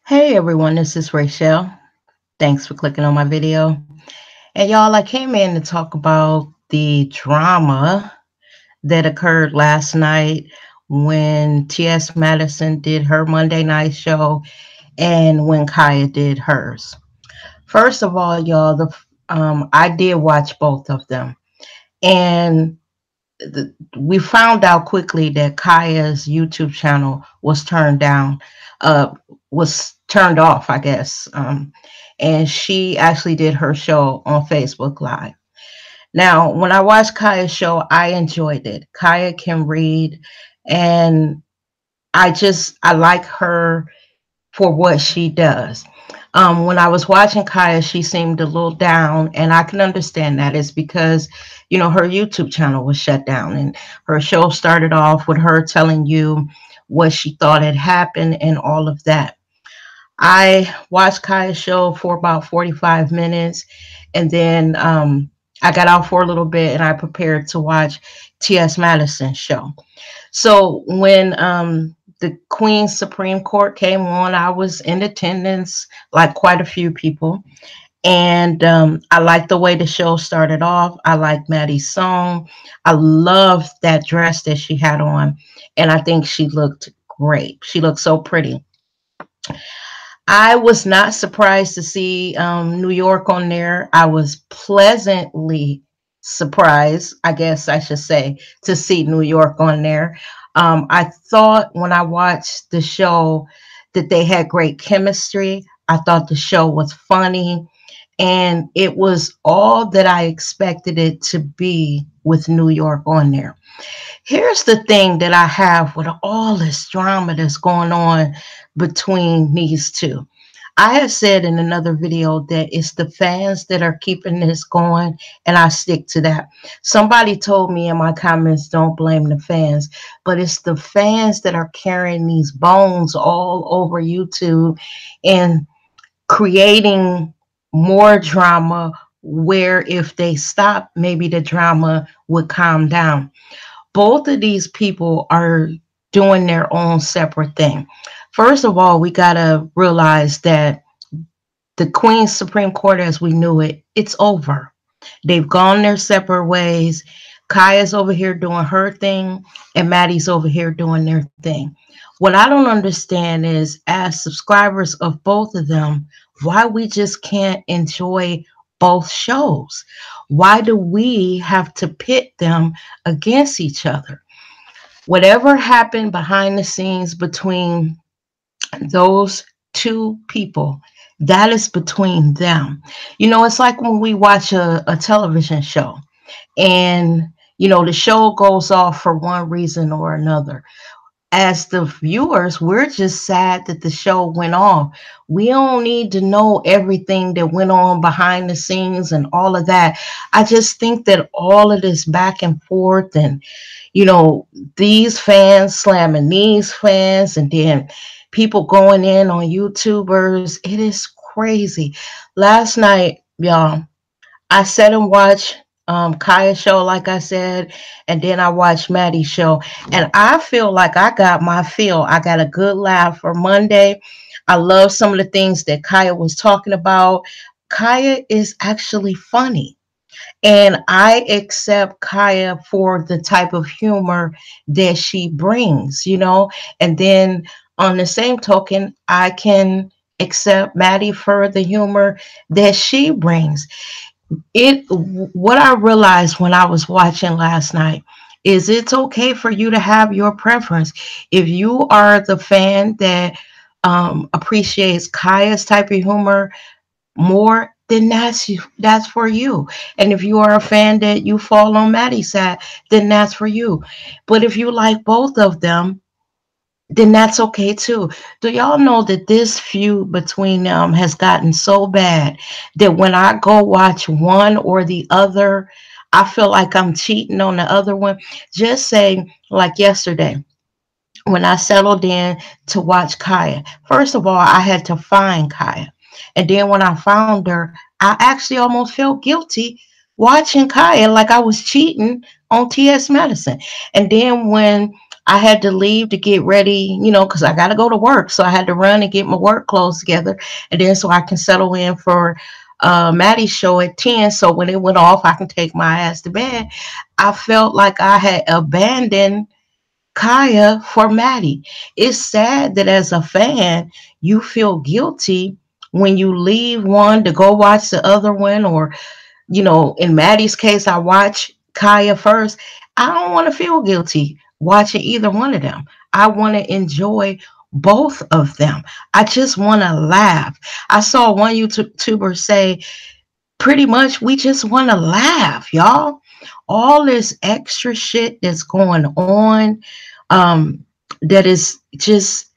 Hey everyone, this is Rachel. Thanks for clicking on my video. And y'all, I came in to talk about the drama that occurred last night when T.S. Madison did her Monday night show and when Kaya did hers. First of all, y'all, I did watch both of them. And we found out quickly that Kaya's YouTube channel was turned down, was turned off, I guess. And she actually did her show on Facebook Live. Now, when I watched Kaya's show, I enjoyed it. Kaya can read, and I like her for what she does. When I was watching Kaya, she seemed a little down, and I can understand that. It's because, her YouTube channel was shut down, and her show started off with her telling you what she thought had happened and all of that. I watched Kaya's show for about 45 minutes, and then I got out for a little bit, and I prepared to watch T.S. Madison's show. So when the Queen's Supreme Court came on, I was in attendance, like quite a few people. And I liked the way the show started off. I liked Maddie's song. I loved that dress that she had on. And I think she looked great. She looked so pretty. I was not surprised to see New York on there. I was pleasantly surprised, I guess I should say, to see New York on there. I thought when I watched the show that they had great chemistry. I thought the show was funny, and it was all that I expected it to be with New York on there. Here's the thing that I have with all this drama that's going on between these two. I have said in another video that it's the fans that are keeping this going, and I stick to that. Somebody told me in my comments, don't blame the fans, but it's the fans that are carrying these bones all over YouTube and creating more drama, where if they stop, maybe the drama would calm down. Both of these people are doing their own separate thing. First of all, we got to realize that the Queen's Supreme Court, as we knew it, it's over. They've gone their separate ways. Kaya's over here doing her thing, and Maddie's over here doing their thing. What I don't understand is, as subscribers of both of them, why we just can't enjoy both shows. Why do we have to pit them against each other? Whatever happened behind the scenes between those two people, that is between them. It's like when we watch a television show, and the show goes off for one reason or another. As the viewers, we're just sad that the show went off. We don't need to know everything that went on behind the scenes and all of that. I just think that all of this back and forth, and these fans slamming these fans, and then people going in on YouTubers, it is crazy. Last night, y'all, I sat and watched Kaya's show, like I said, and then I watched Maddie's show, and I feel like I got my feel. I got a good laugh for Monday. I love some of the things that Kaya was talking about. Kaya is actually funny, and I accept Kaya for the type of humor that she brings, and then on the same token, I can accept Maddie for the humor that she brings. What I realized when I was watching last night is it's okay for you to have your preference. If you are the fan that appreciates Kaya's type of humor more, then that's for you. And if you are a fan that you fall on Maddie's side, then that's for you. But if you like both of them, then that's okay too. Do y'all know that this feud between them has gotten so bad that when I go watch one or the other, I feel like I'm cheating on the other one? Just say, like yesterday, when I settled in to watch Kaya, first of all, I had to find Kaya. And then when I found her, I actually almost felt guilty watching Kaya, like I was cheating on T.S. Madison. And then when I had to leave to get ready, because I got to go to work. So I had to run and get my work clothes together. And then so I can settle in for Maddie's show at 10. So when it went off, I can take my ass to bed. I felt like I had abandoned Kaya for Maddie. It's sad that as a fan, you feel guilty when you leave one to go watch the other one, or in Maddie's case, I watch Kaya first. I don't want to feel guilty watching either one of them. I want to enjoy both of them. I just want to laugh. I saw one YouTuber say, pretty much, we just want to laugh, y'all. All this extra shit that's going on, that is just,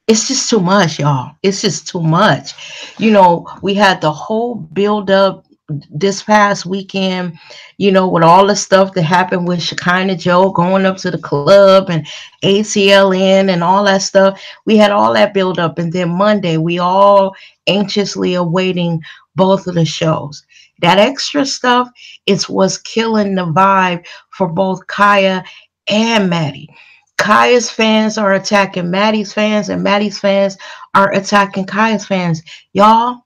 it's just too much, y'all. It's just too much. We had the whole build up this past weekend, with all the stuff that happened with Shekinah Joe going up to the club and ATLN and all that stuff. We had all that build up. And then Monday, we all anxiously awaiting both of the shows. That extra stuff is what's killing the vibe for both Kaya and Maddie. Kaya's fans are attacking Maddie's fans, and Maddie's fans are attacking Kaya's fans. Y'all,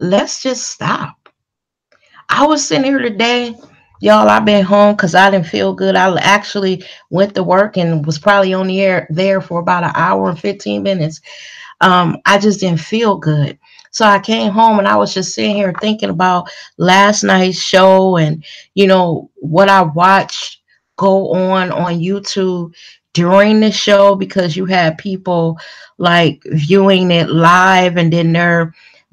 let's just stop. I was sitting here today, y'all. I've been home because I didn't feel good. I actually went to work and was probably on the air there for about an hour and 15 minutes. I just didn't feel good. So I came home and I was just sitting here thinking about last night's show and, what I watched go on YouTube during the show, because you had people like viewing it live, and then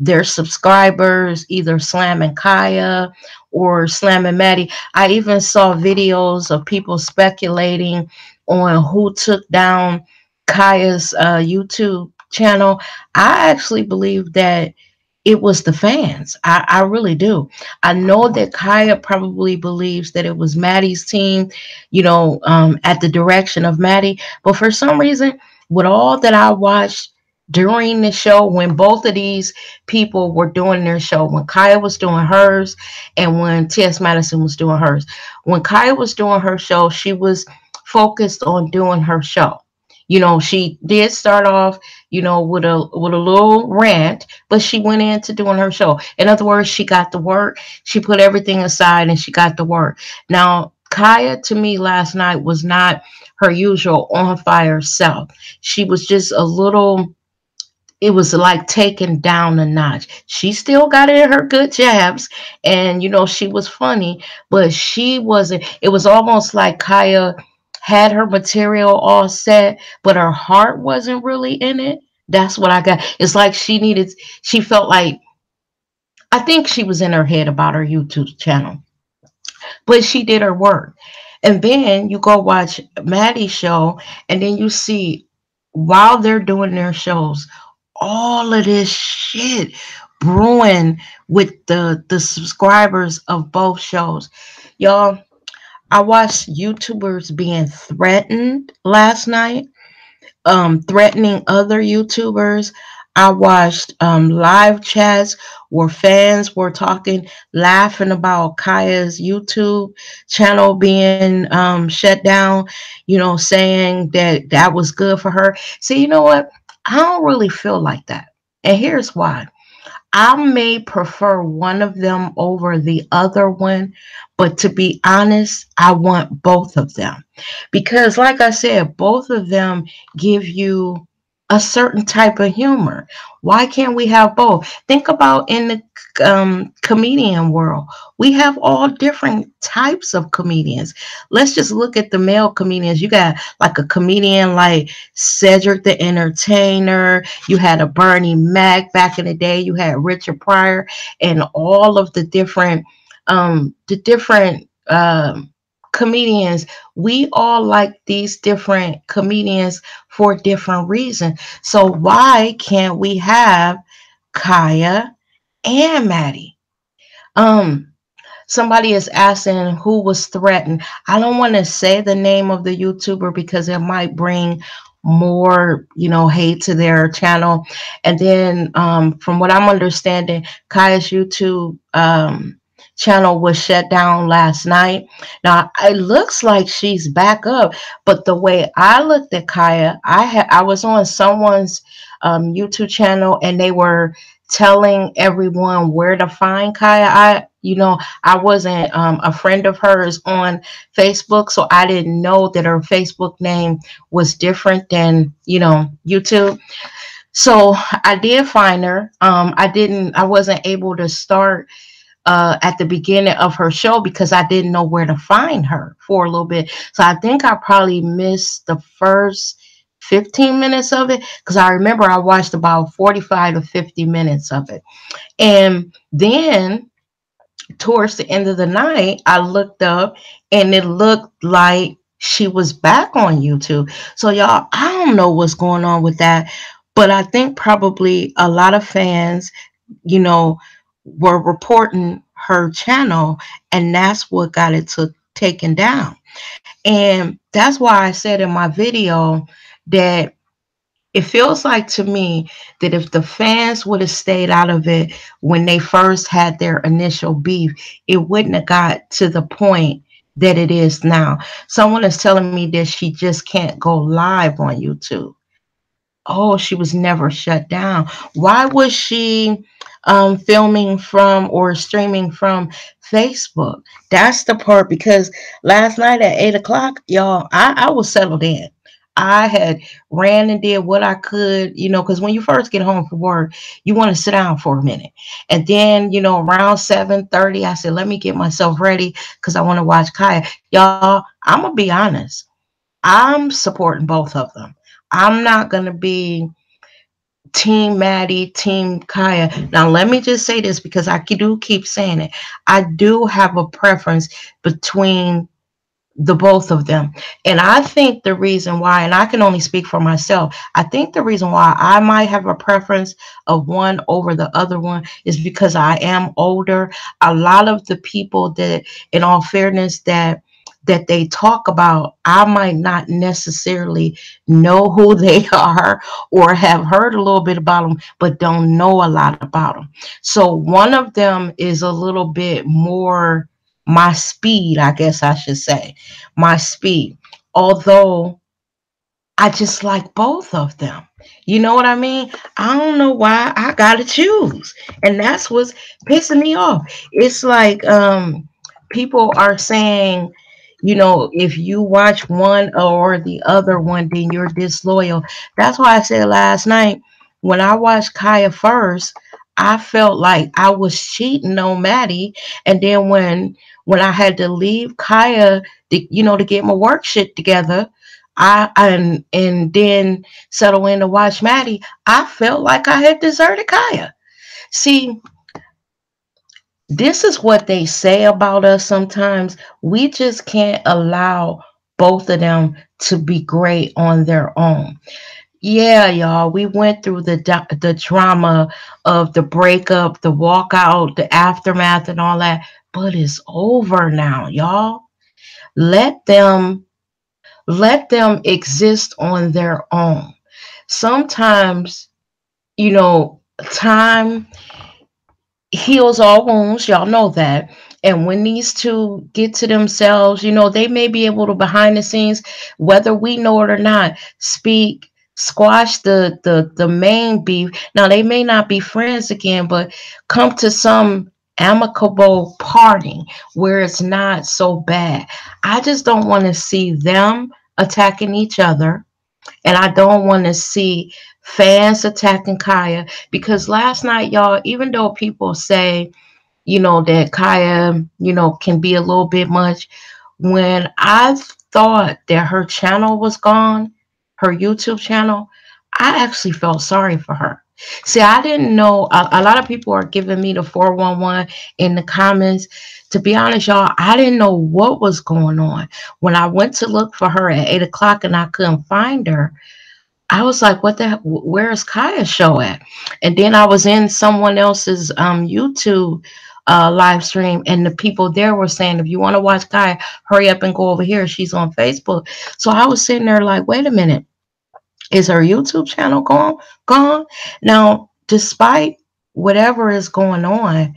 their subscribers either slamming Kaya or slamming Maddie. I even saw videos of people speculating on who took down Kaya's YouTube channel. I actually believe that it was the fans. I really do. I know that Kaya probably believes that it was Maddie's team, at the direction of Maddie. But for some reason, with all that I watched during the show, when both of these people were doing their show, when Kaya was doing hers and when T.S. Madison was doing hers, when Kaya was doing her show, she was focused on doing her show. She did start off, with a little rant, but she went into doing her show. In other words, she got the work. She put everything aside and she got the work. Now, Kaya to me last night was not her usual on fire self. She was just a little, it was like taken down a notch. She still got in her good jabs, and she was funny, but she wasn't. It was almost like Kaya had her material all set, but her heart wasn't really in it. That's what I got. It's like she felt like, I think she was in her head about her YouTube channel, but she did her work. And then you go watch Maddie's show, and then you see, while they're doing their shows, all of this shit brewing with the subscribers of both shows. Y'all, I watched YouTubers being threatened last night, threatening other YouTubers. I watched live chats where fans were talking, laughing about Kaya's YouTube channel being shut down, saying that that was good for her. See, you know what? I don't really feel like that. And here's why. I may prefer one of them over the other one, but to be honest, I want both of them. Because, like I said, both of them give you a certain type of humor. Why can't we have both? Think about in the comedian world. We have all different types of comedians. Let's just look at the male comedians. You got like a comedian like Cedric the Entertainer. You had a Bernie Mac back in the day. You had Richard Pryor, and all of the different comedians. We all like these different comedians for different reasons. So why can't we have Kaya and Maddie? Um, Somebody is asking who was threatened. I don't want to say the name of the YouTuber because it might bring more, hate to their channel. And then, from what I'm understanding, Kaya's YouTube channel was shut down last night. Now it looks like she's back up, but the way I looked at Kaya, I was on someone's YouTube channel, and they were telling everyone where to find Kaya. I wasn't a friend of hers on Facebook, so I didn't know that her Facebook name was different than YouTube. So I did find her. I wasn't able to start at the beginning of her show because I didn't know where to find her for a little bit. So I think I probably missed the first 15 minutes of it, because I remember I watched about 45 to 50 minutes of it. And then towards the end of the night, I looked up and it looked like she was back on YouTube. So y'all, I don't know what's going on with that, but I think probably a lot of fans, you know, were reporting her channel, and that's what got it taken down. And that's why I said in my video that it feels like to me that if the fans would have stayed out of it when they first had their initial beef, it wouldn't have got to the point that it is now. Someone is telling me that she just can't go live on YouTube. Oh, she was never shut down. Why was she filming from or streaming from Facebook? That's the part, because last night at 8 o'clock, y'all, I was settled in. I had ran and did what I could, because when you first get home from work, you want to sit down for a minute. And then, around 7:30, I said, let me get myself ready because I want to watch Kaya. Y'all, I'm going to be honest. I'm supporting both of them. I'm not going to be Team Maddie, Team Kaya. Now, let me just say this because I do keep saying it. I do have a preference between the both of them. And I think the reason why, and I can only speak for myself, I think the reason why I might have a preference of one over the other one is because I am older. A lot of the people that, in all fairness, that they talk about, I might not necessarily know who they are or have heard a little bit about them, but don't know a lot about them. So one of them is a little bit more my speed, I guess I should say, my speed. Although I just like both of them. You know what I mean? I don't know why I gotta choose. And that's what's pissing me off. It's like people are saying, if you watch one or the other one, then you're disloyal. That's why I said last night when I watched Kaya first, I felt like I was cheating on Maddie. And then when I had to leave Kaya to get my work shit together, and then settle in to watch Maddie, I felt like I had deserted Kaya. See, this is what they say about us sometimes. We just can't allow both of them to be great on their own. Yeah, y'all, we went through the drama of the breakup, the walkout, the aftermath, and all that, but it's over now, y'all. Let them exist on their own. Sometimes, time heals all wounds. Y'all know that. And when these two get to themselves, they may be able to behind the scenes, whether we know it or not, squash the main beef. Now they may not be friends again, but come to some amicable parting where it's not so bad. I just don't want to see them attacking each other, and I don't want to see fans attacking Kaya, because last night, y'all, even though people say, that Kaya, can be a little bit much, when I thought that her channel was gone, her YouTube channel, I actually felt sorry for her. See, I didn't know. A lot of people are giving me the 411 in the comments. To be honest, y'all, I didn't know what was going on. When I went to look for her at 8 o'clock and I couldn't find her, I was like, what the, where's Kaya's show at? And then I was in someone else's YouTube live stream, and the people there were saying, if you want to watch Kaya, hurry up and go over here. She's on Facebook. So I was sitting there like, wait a minute, is her YouTube channel gone? Now, despite whatever is going on,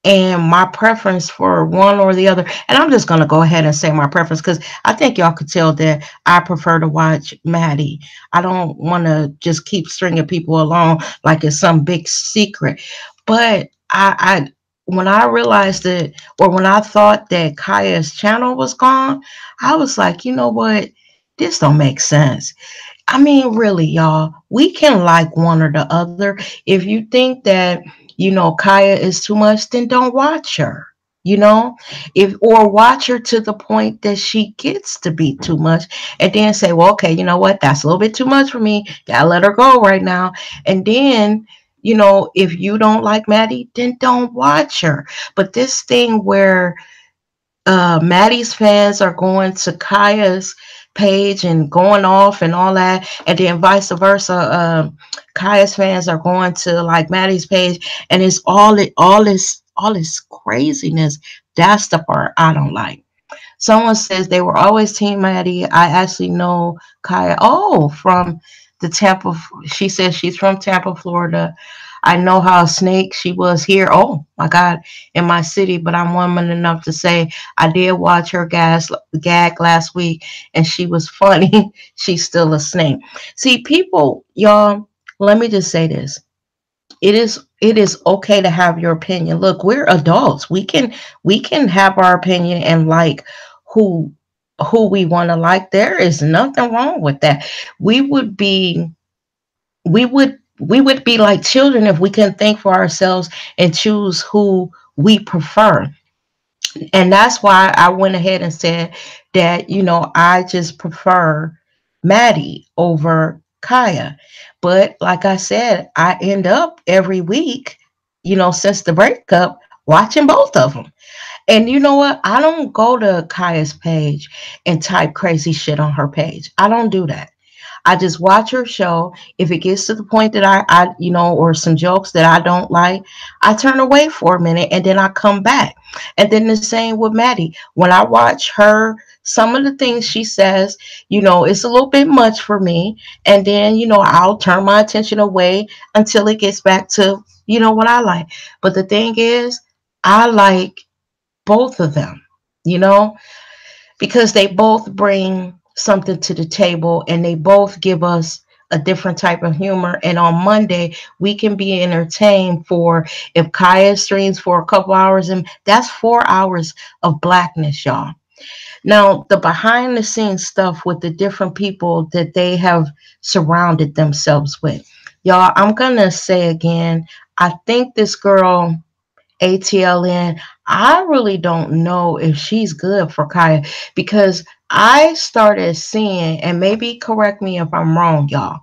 and my preference for one or the other. And I'm just going to go ahead and say my preference because I think y'all could tell that I prefer to watch Maddie. I don't want to just keep stringing people along like it's some big secret. But when I realized that, or when I thought that Kaya's channel was gone, I was like, you know what? This don't make sense. I mean, really, y'all, we can like one or the other. If you think that, Kaya is too much, then don't watch her. You know, if or watch her to the point that she gets to be too much, and then say, well, okay, you know what, that's a little bit too much for me. Gotta let her go right now. And then, if you don't like Maddie, then don't watch her. But this thing where Maddie's fans are going to Kaya's page and going off and all that, and then vice versa. Kaya's fans are going to like Maddie's page, and it's all this craziness. That's the part I don't like. Someone says they were always Team Maddie. I actually know Kaya. Oh, from the Tampa. She says she's from Tampa, Florida. I know how a snake she was here. Oh my God, in my city. But I'm woman enough to say I did watch her gag last week, and she was funny. She's still a snake. See, people, y'all. Let me just say this: it is okay to have your opinion. Look, we're adults. We can have our opinion and like who who we want to like. There is nothing wrong with that. We would be like children if we can think for ourselves and choose who we prefer. And that's why I went ahead and said that, I just prefer Maddie over Kaya. But like I said, I end up every week, since the breakup, watching both of them. And you know what? I don't go to Kaya's page and type crazy shit on her page. I don't do that. I just watch her show. If it gets to the point that or some jokes that I don't like, I turn away for a minute and then I come back. And then the same with Maddie. When I watch her, some of the things she says, it's a little bit much for me. And then, I'll turn my attention away until it gets back to, what I like. But the thing is, I like both of them, you know? because they both bring something to the table and they both give us a different type of humor. And on Monday, we can be entertained for if Kaya streams for a couple hours, and that's 4 hours of blackness, y'all. Now, the behind the scenes stuff with the different people that they have surrounded themselves with. Y'all, I'm going to say again, I think this girl ATLN, I really don't know if she's good for Kaya because I started seeing, and maybe correct me if I'm wrong, y'all,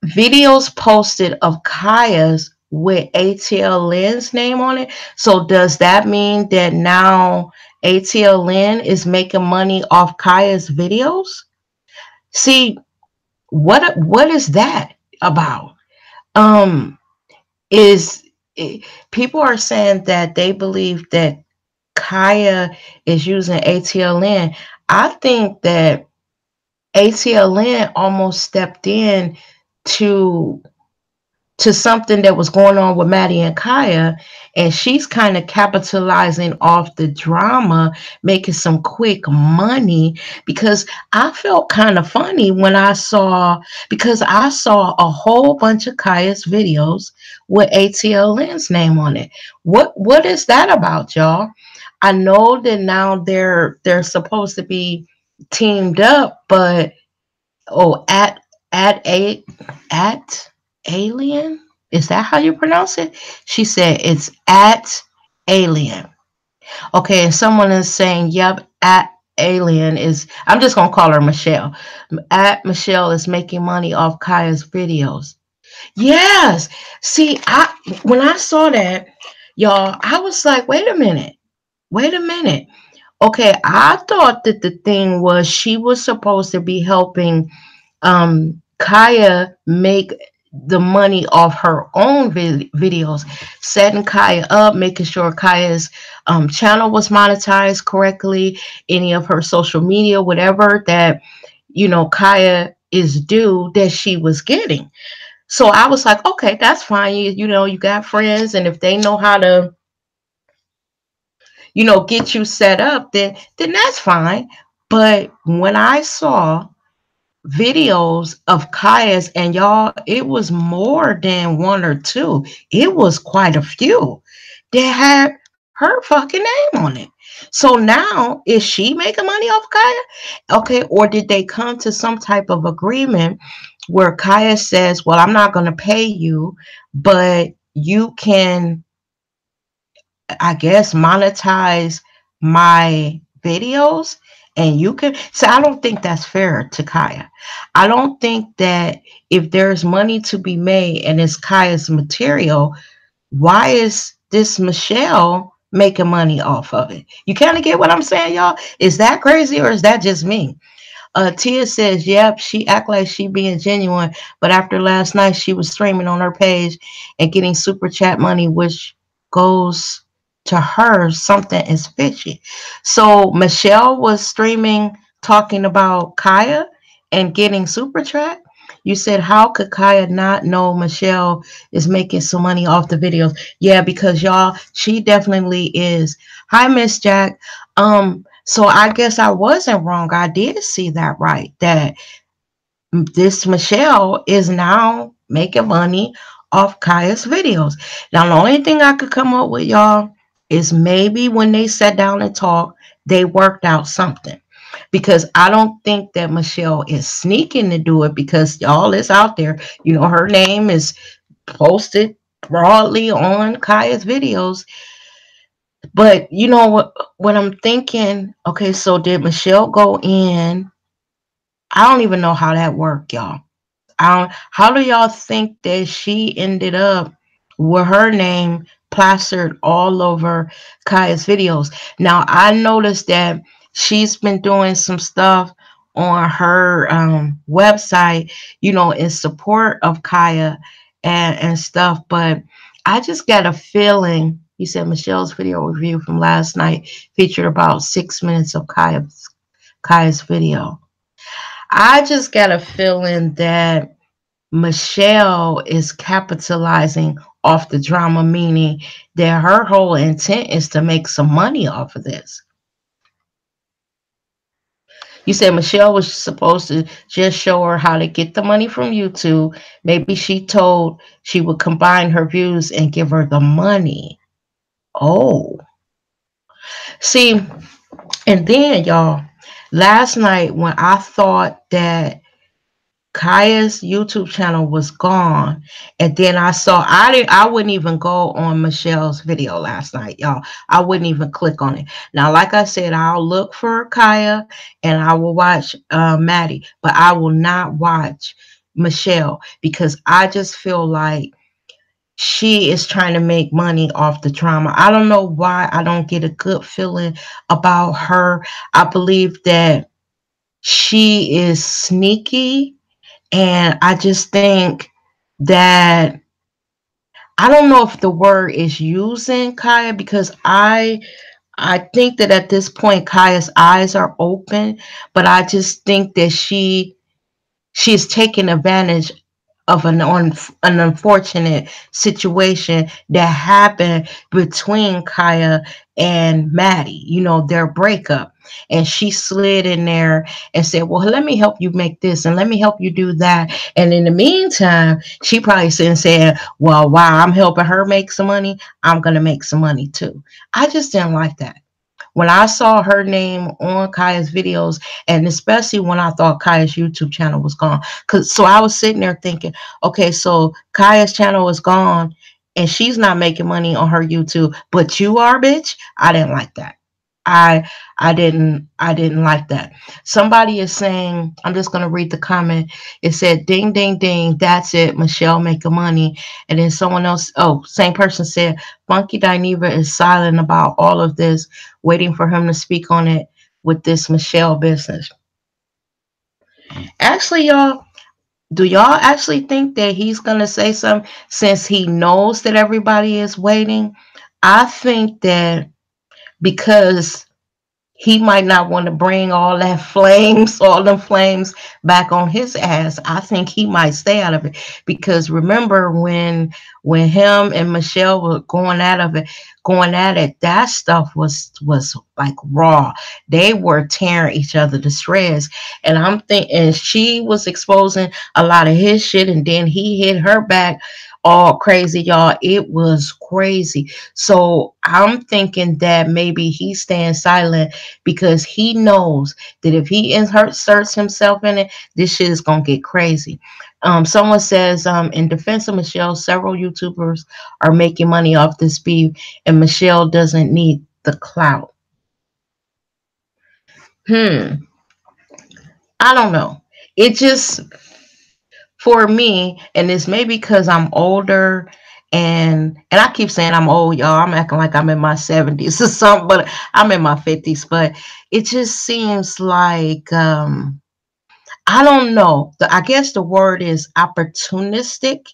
videos posted of Kaya's with ATLN's name on it. So does that mean that now ATLN is making money off Kaya's videos? See, what is that about? Um, is People are saying that they believe that Kaya is using ATLN. I think that ATLN almost stepped in to something that was going on with Maddie and Kaya, and she's kind of capitalizing off the drama, making some quick money. Because I felt kind of funny when because I saw a whole bunch of Kaya's videos with ATLN's name on it. What is that about, y'all? I know that now they're supposed to be teamed up, but oh, at a at alien, is that how you pronounce it? She said it's at alien. Okay, and someone is saying, yep, at alien is, I'm just gonna call her Michelle. At Michelle is making money off Kaya's videos. Yes. See, I when I saw that, y'all, I was like, wait a minute. Okay, I thought that the thing was she was supposed to be helping Kaya make the money off her own videos, setting Kaya up, making sure Kaya's channel was monetized correctly, any of her social media, whatever that Kaya is due that she was getting. So I was like, okay, that's fine. You know, you got friends, and if they know how to, you know, get you set up, then that's fine. But when I saw videos of Kaya's, and y'all, it was more than one or two. It was quite a few that had her fucking name on it. So now, is she making money off Kaya? Okay, or did they come to some type of agreement where Kaya says, well, I'm not going to pay you, but you can, I guess, monetize my videos, and you can. So I don't think that's fair to Kaya. I don't think that if there's money to be made and it's Kaya's material, why is this Michelle making money off of it? You kind of get what I'm saying, y'all? Is that crazy, or is that just me? Tia says, yep, she act like she being genuine, but after last night, she was streaming on her page and getting super chat money, which goes to her. Something is fishy. So Michelle was streaming talking about Kaya and getting super chat. You said, how could Kaya not know Michelle is making some money off the videos? Yeah, because y'all, she definitely is. Hi, Miss Jack. So I guess I wasn't wrong. I did see that right. That this Michelle is now making money off Kaya's videos. Now the only thing I could come up with, y'all, is maybe when they sat down and talked, they worked out something. Because I don't think that Michelle is sneaking to do it, because y'all, is out there. You know, her name is posted broadly on Kaya's videos. But you know what I'm thinking? Okay, so did Michelle go in? I don't even know how that worked, y'all. How do y'all think that she ended up with her name plastered all over Kaya's videos? Now I noticed that she's been doing some stuff on her website, you know, in support of Kaya and stuff, but I just got a feeling. He said Michelle's video review from last night featured about 6 minutes of Kaya's video. I just got a feeling that Michelle is capitalizing off the drama, meaning that her whole intent is to make some money off of this. You said Michelle was supposed to just show her how to get the money from YouTube. Maybe she told she would combine her views and give her the money. Oh, see, and then y'all, last night when I thought that Kaya's YouTube channel was gone, and then I wouldn't even go on Michelle's video last night, y'all. I wouldn't even click on it. Now, like I said, I'll look for Kaya and I will watch Maddie, but I will not watch Michelle, because I just feel like she is trying to make money off the drama. I don't know why I don't get a good feeling about her. I believe that she is sneaky, and I just think that I don't know if the word is using Kaya, because I think that at this point Kaya's eyes are open, but I just think that she's taking advantage of an unfortunate situation that happened between Kaya and Maddie, you know, their breakup. And she slid in there and said, well, let me help you make this and let me help you do that. And in the meantime, she probably said, well, while I'm helping her make some money, I'm going to make some money too. I just didn't like that when I saw her name on Kaya's videos, and especially when I thought Kaya's YouTube channel was gone. So I was sitting there thinking, okay, so Kaya's channel is gone and she's not making money on her YouTube, but you are, bitch. I didn't like that. I I didn't like that. Somebody is saying, I'm just gonna read the comment. It said, ding ding ding, that's it, Michelle making money. And then someone else, oh, same person said, Funky Dineva is silent about all of this, waiting for him to speak on it with this Michelle business. Actually, y'all, do y'all actually think that he's gonna say something since he knows that everybody is waiting? I think that because he might not want to bring all that flames, all them flames back on his ass. I think he might stay out of it because remember when him and Michelle were going at it, that stuff was like raw. They were tearing each other to shreds, and I'm thinking she was exposing a lot of his shit, and then he hit her back all crazy, y'all. It was crazy. So I'm thinking that maybe he's staying silent because he knows that if he inserts himself in it, this shit is gonna get crazy. Someone says, in defense of Michelle, several YouTubers are making money off this beef, and Michelle doesn't need the clout. Hmm, I don't know. It just for me, and it's maybe because I'm older and I keep saying I'm old, y'all. I'm acting like I'm in my 70s or something, but I'm in my 50s. But it just seems like I don't know. I guess the word is opportunistic.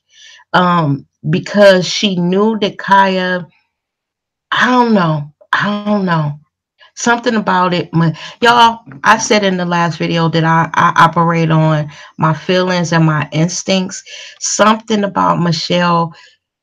Because she knew that Kaya, I don't know. I don't know. Something about it. Y'all, I said in the last video that I operate on my feelings and my instincts. Something about Michelle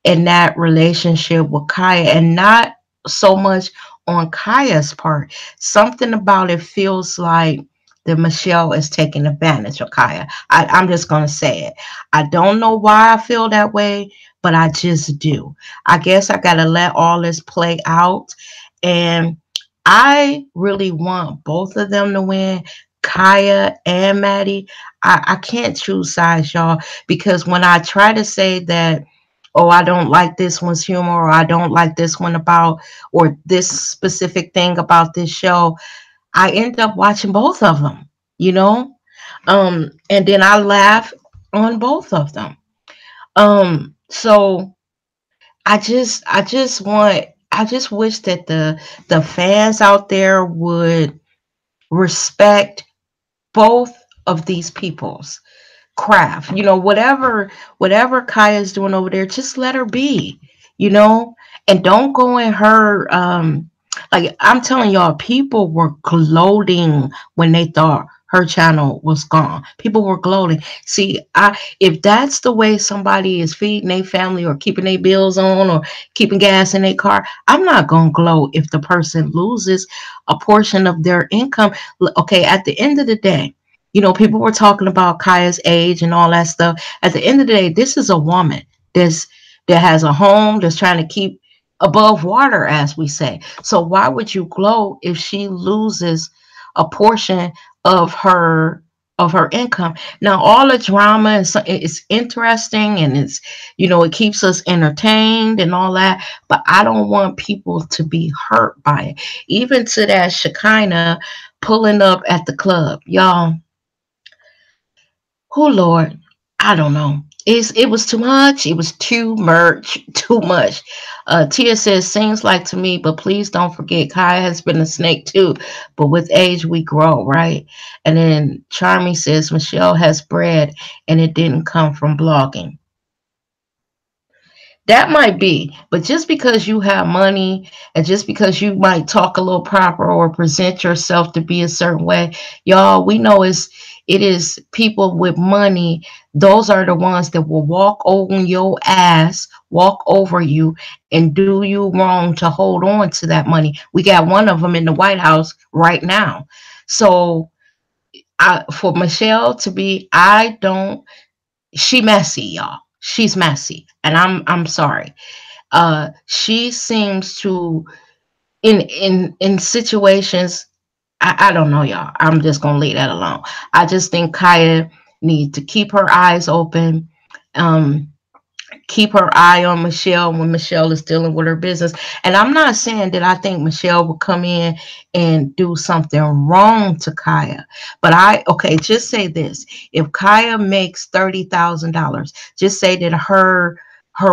in that relationship with Kaya, and not so much on Kaya's part. Something about it feels like that Michelle is taking advantage of Kaya. I'm just going to say it. I don't know why I feel that way, but I just do. I guess I got to let all this play out. And I really want both of them to win, Kaya and Maddie. I can't choose sides, y'all, because when I try to say that, oh, I don't like this one's humor, or I don't like this one about, or this specific thing about this show, I end up watching both of them, you know? And then I laugh on both of them. So I just wish that the fans out there would respect both of these peoples craft. Whatever Kaya's doing over there, just let her be, you know, and don't go in her like I'm telling y'all, people were gloating when they thought her channel was gone. People were gloating. See, I if that's the way somebody is feeding their family or keeping their bills on or keeping gas in their car, I'm not gonna gloat if the person loses a portion of their income. Okay, at the end of the day, people were talking about Kaya's age and all that stuff. At the end of the day, this is a woman that's that has a home that's trying to keep above water, as we say. So why would you gloat if she loses a portion of her income? Now, all the drama is interesting, and it keeps us entertained and all that. But I don't want people to be hurt by it. Even to that Shekinah pulling up at the club, y'all. Oh Lord, I don't know. It was too much. It was too much. Too much. Tia says, seems like to me, but please don't forget, Kai has been a snake too. But with age, we grow, right? And then Charmy says, Michelle has bread, and it didn't come from blogging. That might be, but just because you have money and just because you might talk a little proper or present yourself to be a certain way, y'all, we know it is people with money. Those are the ones that will walk on your ass, walk over you, and do you wrong to hold on to that money. We got one of them in the White House right now. So, for Michelle to be, she messy, y'all. She's messy, and I'm sorry. She seems to in situations. I don't know, y'all. I'm just gonna leave that alone. I just think Kaya needs to keep her eyes open. Um, Keep her eye on Michelle when Michelle is dealing with her business. And I'm not saying that I think Michelle will come in and do something wrong to Kaya. But okay, just say this. If Kaya makes $30,000, just say that her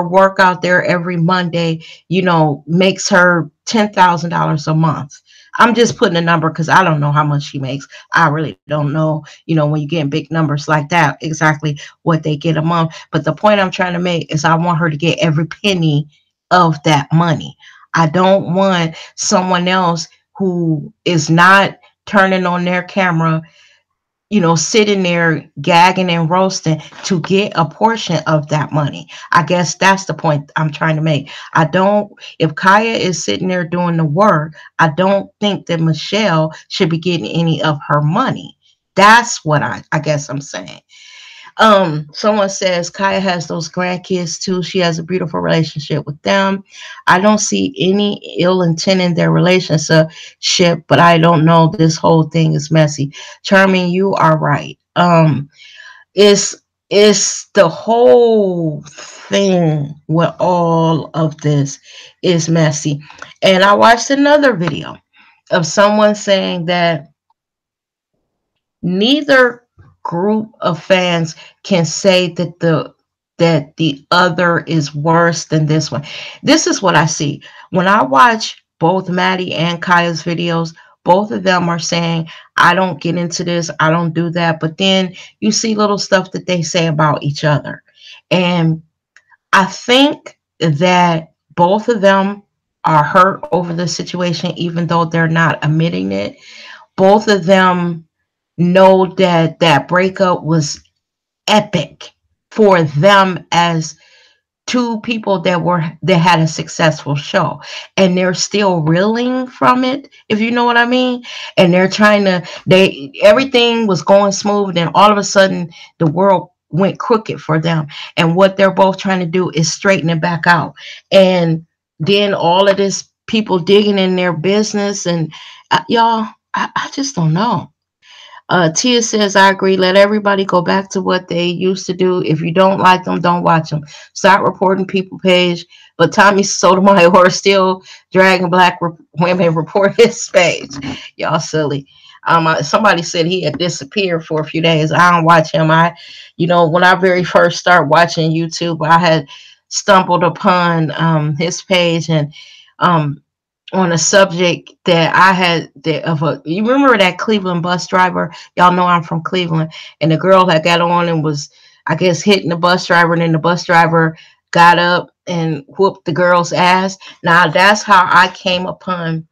work out there every Monday, makes her $10,000 a month. I'm just putting a number because I don't know how much she makes. I really don't know, when you get big numbers like that, exactly what they get a month. But the point I'm trying to make is I want her to get every penny of that money. I don't want someone else who is not turning on their camera, sitting there gagging and roasting to get a portion of that money. I guess that's the point I'm trying to make. I don't, if Kaya is sitting there doing the work, I don't think that Michelle should be getting any of her money. That's what I guess I'm saying. Someone says Kaya has those grandkids too. She has a beautiful relationship with them. I don't see any ill intent in their relationship, but I don't know. This whole thing is messy. Charming, you are right. It's it's the whole thing with all of this is messy. And I watched another video of someone saying that neither group of fans can say that the other is worse than this one. This is what I see when I watch both Maddie and Kaya's videos. Both of them are saying, I don't get into this, I don't do that. But then you see little stuff that they say about each other. And I think that both of them are hurt over the situation, even though they're not admitting it. Both of them know that that breakup was epic for them as two people that had a successful show, and they're still reeling from it, if you know what I mean. And they're trying to, they everything was going smooth, and all of a sudden the world went crooked for them, and what they're both trying to do is straighten it back out. And then all of this people digging in their business, and y'all, I just don't know. Tia says, I agree. Let everybody go back to what they used to do. If you don't like them, don't watch them. Stop reporting people page. But Tommy Sotomayor is still dragging black women report his page. Y'all silly. Somebody said he had disappeared for a few days. I don't watch him. When I very first started watching YouTube, I had stumbled upon his page, and on a subject that I had you remember that Cleveland bus driver? Y'all know I'm from Cleveland, and the girl that got on and was, I guess, hitting the bus driver, and then the bus driver got up and whooped the girl's ass. Now that's how I came upon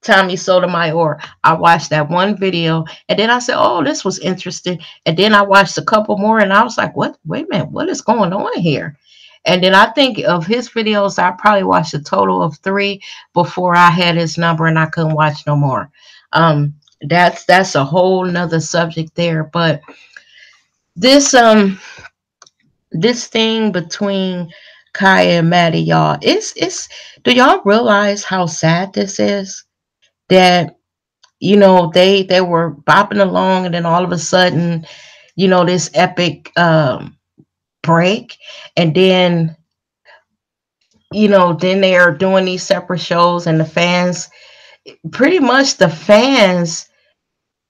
Tommy Sotomayor. I watched that one video, and then I said, "Oh, this was interesting." And then I watched a couple more, and I was like, "What? Wait a minute, what is going on here?" And then I think of his videos, I probably watched a total of 3 before I had his number and I couldn't watch no more. That's a whole nother subject there. But this this thing between Kaya and Maddie, y'all, it's do y'all realize how sad this is? That they were bopping along, and then all of a sudden, this epic break, and then they are doing these separate shows, and the fans, pretty much the fans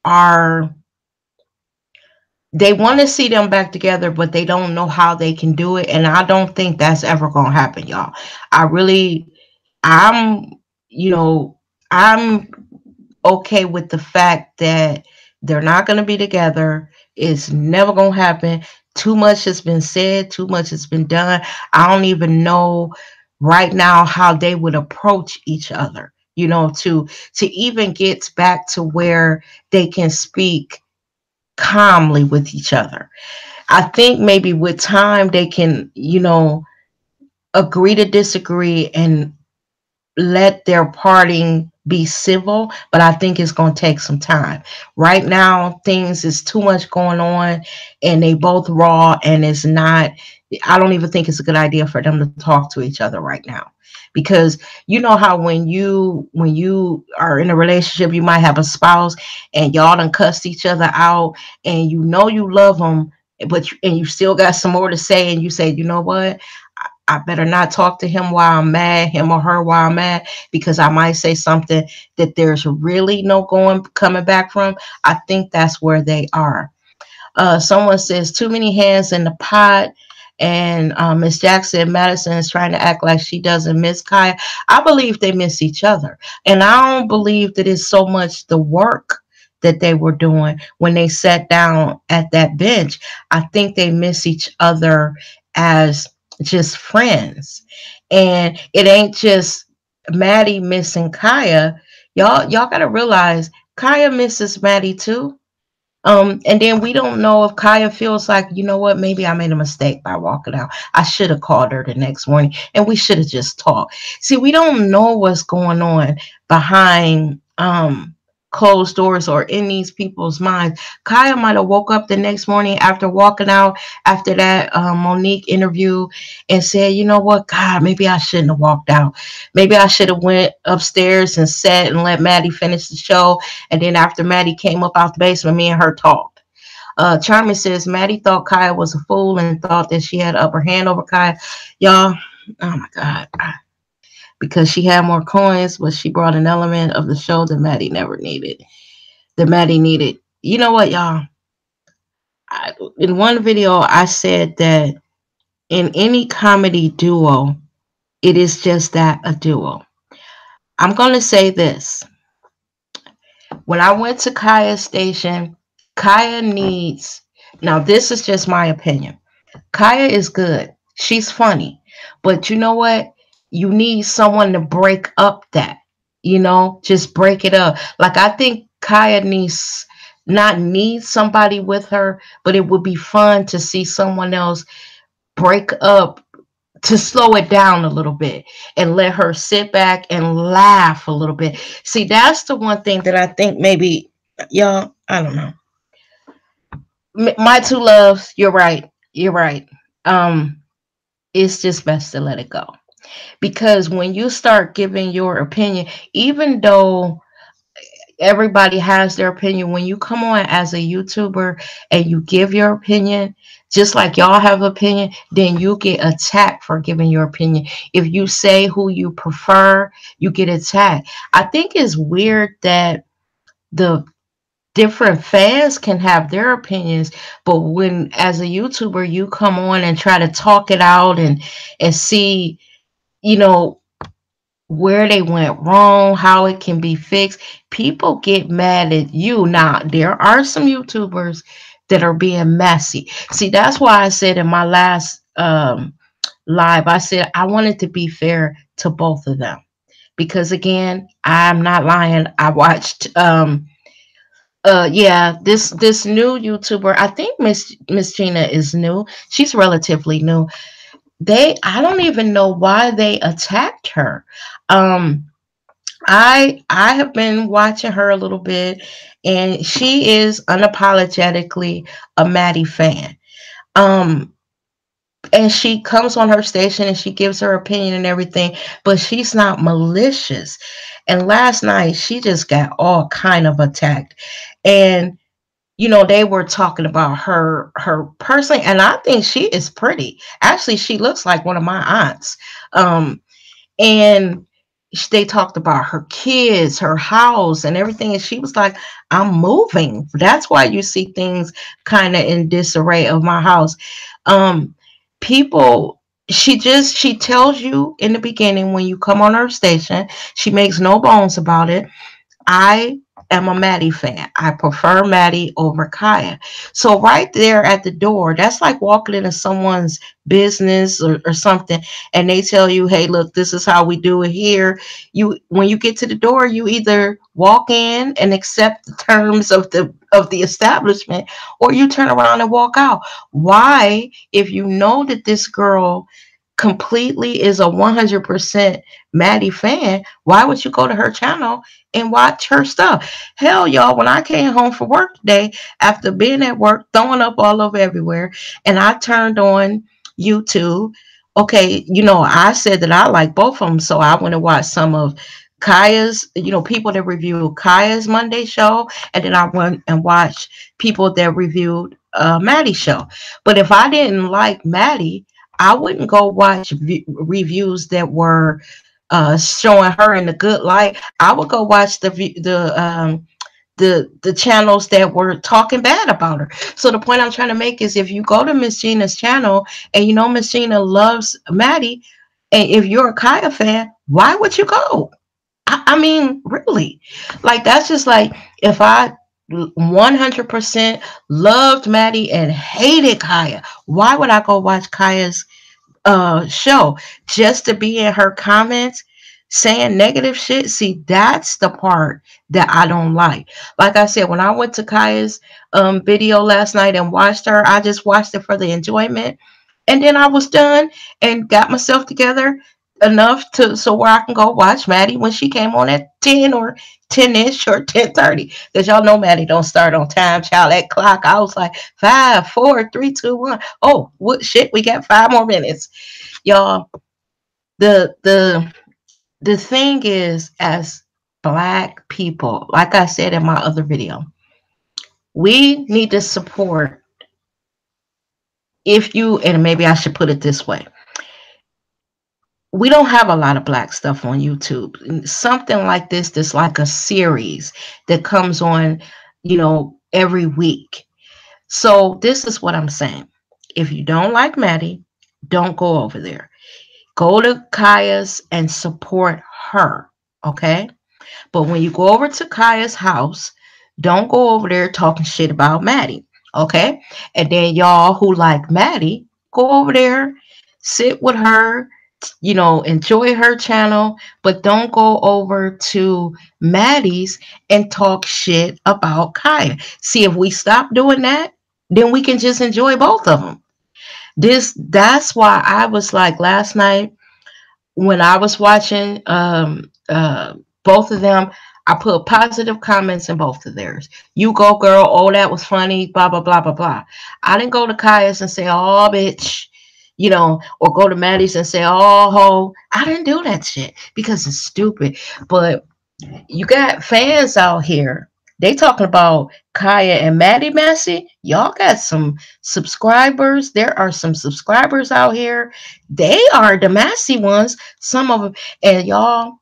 are, they want to see them back together, but they don't know how they can do it. And I don't think that's ever going to happen, y'all. I really, I'm, you know, I'm okay with the fact that they're not going to be together. It's never going to happen. Too much has been said, too much has been done. I don't even know right now how they would approach each other, to even get back to where they can speak calmly with each other. I think maybe with time they can, agree to disagree and let their parting be civil, but I think it's going to take some time. Right now, things is too much going on, and they both raw, and it's not, I don't even think it's a good idea for them to talk to each other right now. Because you know how when you are in a relationship, you might have a spouse and y'all done cussed each other out, and you love them, and you still got some more to say, and you say, you know what, I better not talk to him while I'm mad, him or her while I'm mad, because I might say something that there's really no coming back from. I think that's where they are. Someone says too many hands in the pot. And Miss Jackson, Madison is trying to act like she doesn't miss Kaya. I believe they miss each other. And I don't believe that it's so much the work that they were doing when they sat down at that bench. I think they miss each other as just friends. And it ain't just Maddie missing Kaya. Y'all gotta realize Kaya misses Maddie too. And then we don't know if Kaya feels like, you know what, maybe I made a mistake by walking out. I should have called her the next morning and we should have just talked. See, we don't know what's going on behind closed doors or in these people's minds. Kaya might have woke up the next morning after walking out after that Monique interview and said, you know what, God, maybe I shouldn't have walked out. Maybe I should have went upstairs and sat and let Maddie finish the show. And then after Maddie came up out the basement, me and her talked. Charmin says Maddie thought Kaya was a fool and thought that she had upper hand over Kaya. Y'all, oh my God. Because she had more coins, but she brought an element of the show that Maddie never needed. That Maddie needed. You know what, y'all? In one video, I said that in any comedy duo, it is just that, a duo. I'm going to say this. When I went to Kaya's station, Kaya needs, now this is just my opinion. Kaya is good. She's funny. But you know what? You need someone to break up that, just break it up. Like, I think Kaya not needs somebody with her, but it would be fun to see someone else break up, to slow it down a little bit and let her sit back and laugh a little bit. See, that's the one thing that I think maybe, y'all, I don't know. My two loves, you're right. You're right. It's just best to let it go. Because when you start giving your opinion, even though everybody has their opinion, when you come on as a YouTuber and you give your opinion, just like y'all have opinion, then you get attacked for giving your opinion. If you say who you prefer, you get attacked. I think it's weird that the different fans can have their opinions, but when as a YouTuber you come on and try to talk it out and see, you know, where they went wrong, how it can be fixed, people get mad at you. Now, there are some YouTubers that are being messy. See, that's why I said in my last live, I said I wanted to be fair to both of them. Because again, I'm not lying. I watched yeah, this new YouTuber, I think Miss Gina is new. She's relatively new. I don't even know why they attacked her. Um I have been watching her a little bit, and she is unapologetically a Maddie fan. Um, and she comes on her station and she gives her opinion and everything, but she's not malicious. And last night she just got all kind of attacked, and they were talking about her personally, and I think she is pretty. Actually, she looks like one of my aunts. And they talked about her kids, her house, and everything. And she was like, I'm moving. That's why you see things kind of in disarray of my house. Um, people, she tells you in the beginning when you come on her station, she makes no bones about it. I am a Maddie fan. I prefer Maddie over Kaya. So right there at the door, that's like walking into someone's business or something, and they tell you, hey, look, this is how we do it here. When you get to the door, you either walk in and accept the terms of the establishment, or you turn around and walk out. Why, if you know that this girl completely is a 100% Maddie fan, why would you go to her channel and watch her stuff? Hell, y'all, when I came home from work today, after being at work, throwing up all over everywhere, and I turned on YouTube, okay, I said that I like both of them, so I went and watched some of Kaya's, people that reviewed Kaya's Monday show, and then I went and watched people that reviewed Maddie's show. But if I didn't like Maddie, I wouldn't go watch reviews that were showing her in the good light. I would go watch the channels that were talking bad about her. So the point I'm trying to make is, if you go to Miss Gina's channel and Miss Gina loves Maddie, and if you're a Kaya fan, why would you go? I mean, really, like, that's just like if I 100% loved Maddie and hated Kaya, why would I go watch Kaya's show just to be in her comments? saying negative shit. See, that's the part that I don't like. Like I said, when I went to Kaya's video last night and watched her, I just watched it for the enjoyment. And then I was done and got myself together enough to so where I can go watch Maddie when she came on at 10 or 10-ish or 10:30. Because y'all know Maddie don't start on time, child. That clock, I was like, 5, 4, 3, 2, 1. Oh, what shit, we got 5 more minutes. Y'all, the thing is, as black people, like I said in my other video, we need to support. If you, and maybe I should put it this way, we don't have a lot of black stuff on YouTube. Something like this, that's like a series that comes on, every week. So this is what I'm saying. If you don't like Maddie, don't go over there. Go to Kaya's and support her. Okay. But when you go over to Kaya's house, don't go over there talking shit about Maddie. Okay. And then y'all who like Maddie, go over there, sit with her, enjoy her channel, but don't go over to Maddie's and talk shit about Kaya. See, if we stop doing that, then we can just enjoy both of them. That's why I was like last night when I was watching both of them, I put positive comments in both of theirs. You go, girl. Oh, that was funny. Blah blah blah blah blah. I didn't go to Kaya's and say, "Oh, bitch," or go to Maddie's and say, "Oh, ho." I didn't do that shit because it's stupid. But you got fans out here. They talking about Kaya and Maddie Massey. Y'all got some subscribers. There are some subscribers out here. They are the Massey ones. Some of them, and y'all.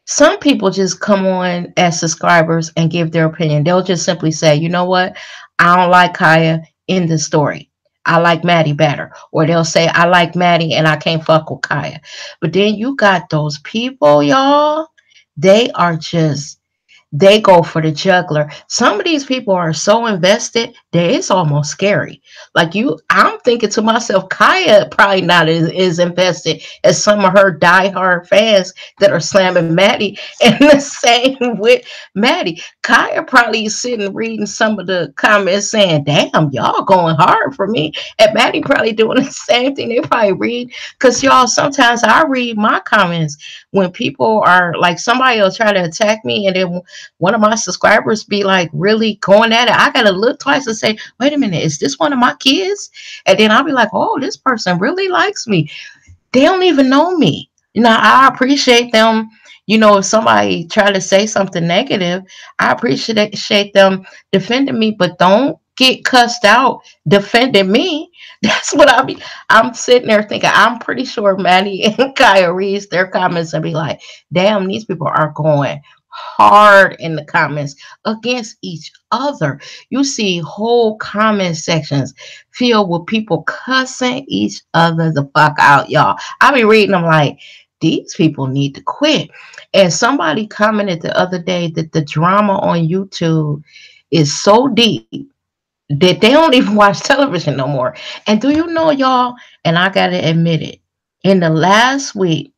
Some people just come on as subscribers and give their opinion. They'll just simply say, "You know what? I don't like Kaya in the story. I like Maddie better." Or they'll say, "I like Maddie and I can't fuck with Kaya." But then you got those people, y'all. They are just, they go for the juggler. Some of these people are so invested that it's almost scary. Like I'm thinking to myself, Kaya probably not as invested as some of her diehard fans that are slamming Maddie. And the same with Maddie. Kaya probably sitting reading some of the comments saying, "Damn, y'all going hard for me." And Maddie probably doing the same thing. They probably read, because y'all, sometimes I read my comments when people are like, somebody will try to attack me, and then one of my subscribers be like really going at it. I gotta look twice and say, "Wait a minute, is this one of my kids?" And then I'll be like, "Oh, this person really likes me." They don't even know me. I appreciate them. If somebody try to say something negative, I appreciate them defending me, but don't get cussed out defending me. That's what I'm sitting there thinking. I'm pretty sure Maddie and Kaya reads their comments and be like, "Damn, these people are going hard in the comments against each other." You see whole comment sections filled with people cussing each other the fuck out, y'all. I be reading them like, these people need to quit. And somebody commented the other day that the drama on YouTube is so deep that they don't even watch television no more. And do you know, y'all, and I gotta admit it, in the last week,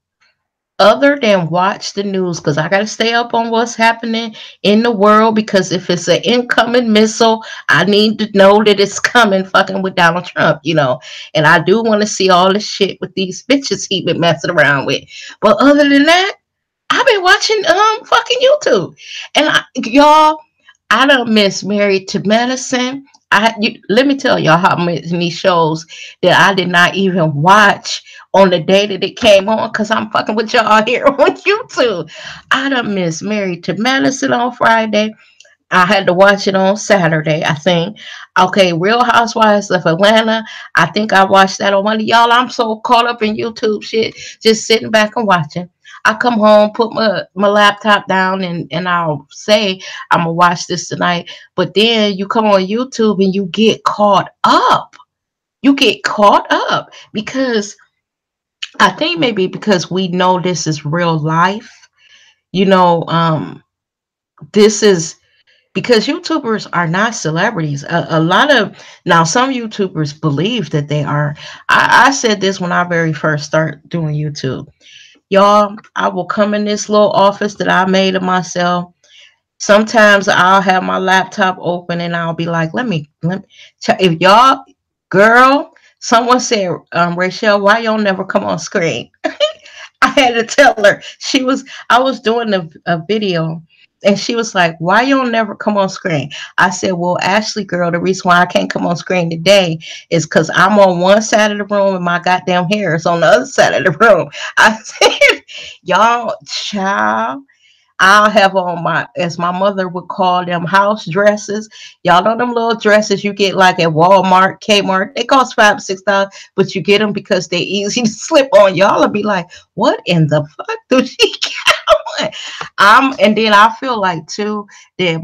other than watch the news, because I got to stay up on what's happening in the world, because if it's an incoming missile, I need to know that it's coming fucking with Donald Trump. And I do want to see all the shit with these bitches he been messing around with. But other than that, I've been watching fucking YouTube. And y'all, I don't miss Married to Medicine. Let me tell y'all how many shows that I did not even watch on the day that it came on, because I'm fucking with y'all here on YouTube. I don't miss Married to Medicine on Friday. I had to watch it on Saturday, I think. Okay, Real Housewives of Atlanta. I think I watched that on Monday. Y'all, I'm so caught up in YouTube shit, just sitting back and watching. I come home, put my laptop down, and I'll say, "I'm going to watch this tonight." But then you come on YouTube and you get caught up. You get caught up because I think maybe because we know this is real life. You know, this is because YouTubers are not celebrities. A lot of, now some YouTubers believe that they are. I said this when I very first started doing YouTube. Y'all, I will come in this little office that I made of myself. Sometimes I'll have my laptop open and I'll be like, let me if y'all, girl, someone said, Rachel, why y'all never come on screen? I had to tell her. I was doing a video and she was like, why you don't never come on screen? I said, well, Ashley, girl, the reason why I can't come on screen today is because I'm on one side of the room and my goddamn hair is on the other side of the room. I said, y'all, child, I'll have on my, as my mother would call them, house dresses. Y'all know them little dresses you get like at Walmart, Kmart. They cost $5, $6, but you get them because they're easy to slip on. Y'all will be like, what in the fuck do she get on? And then I feel like too that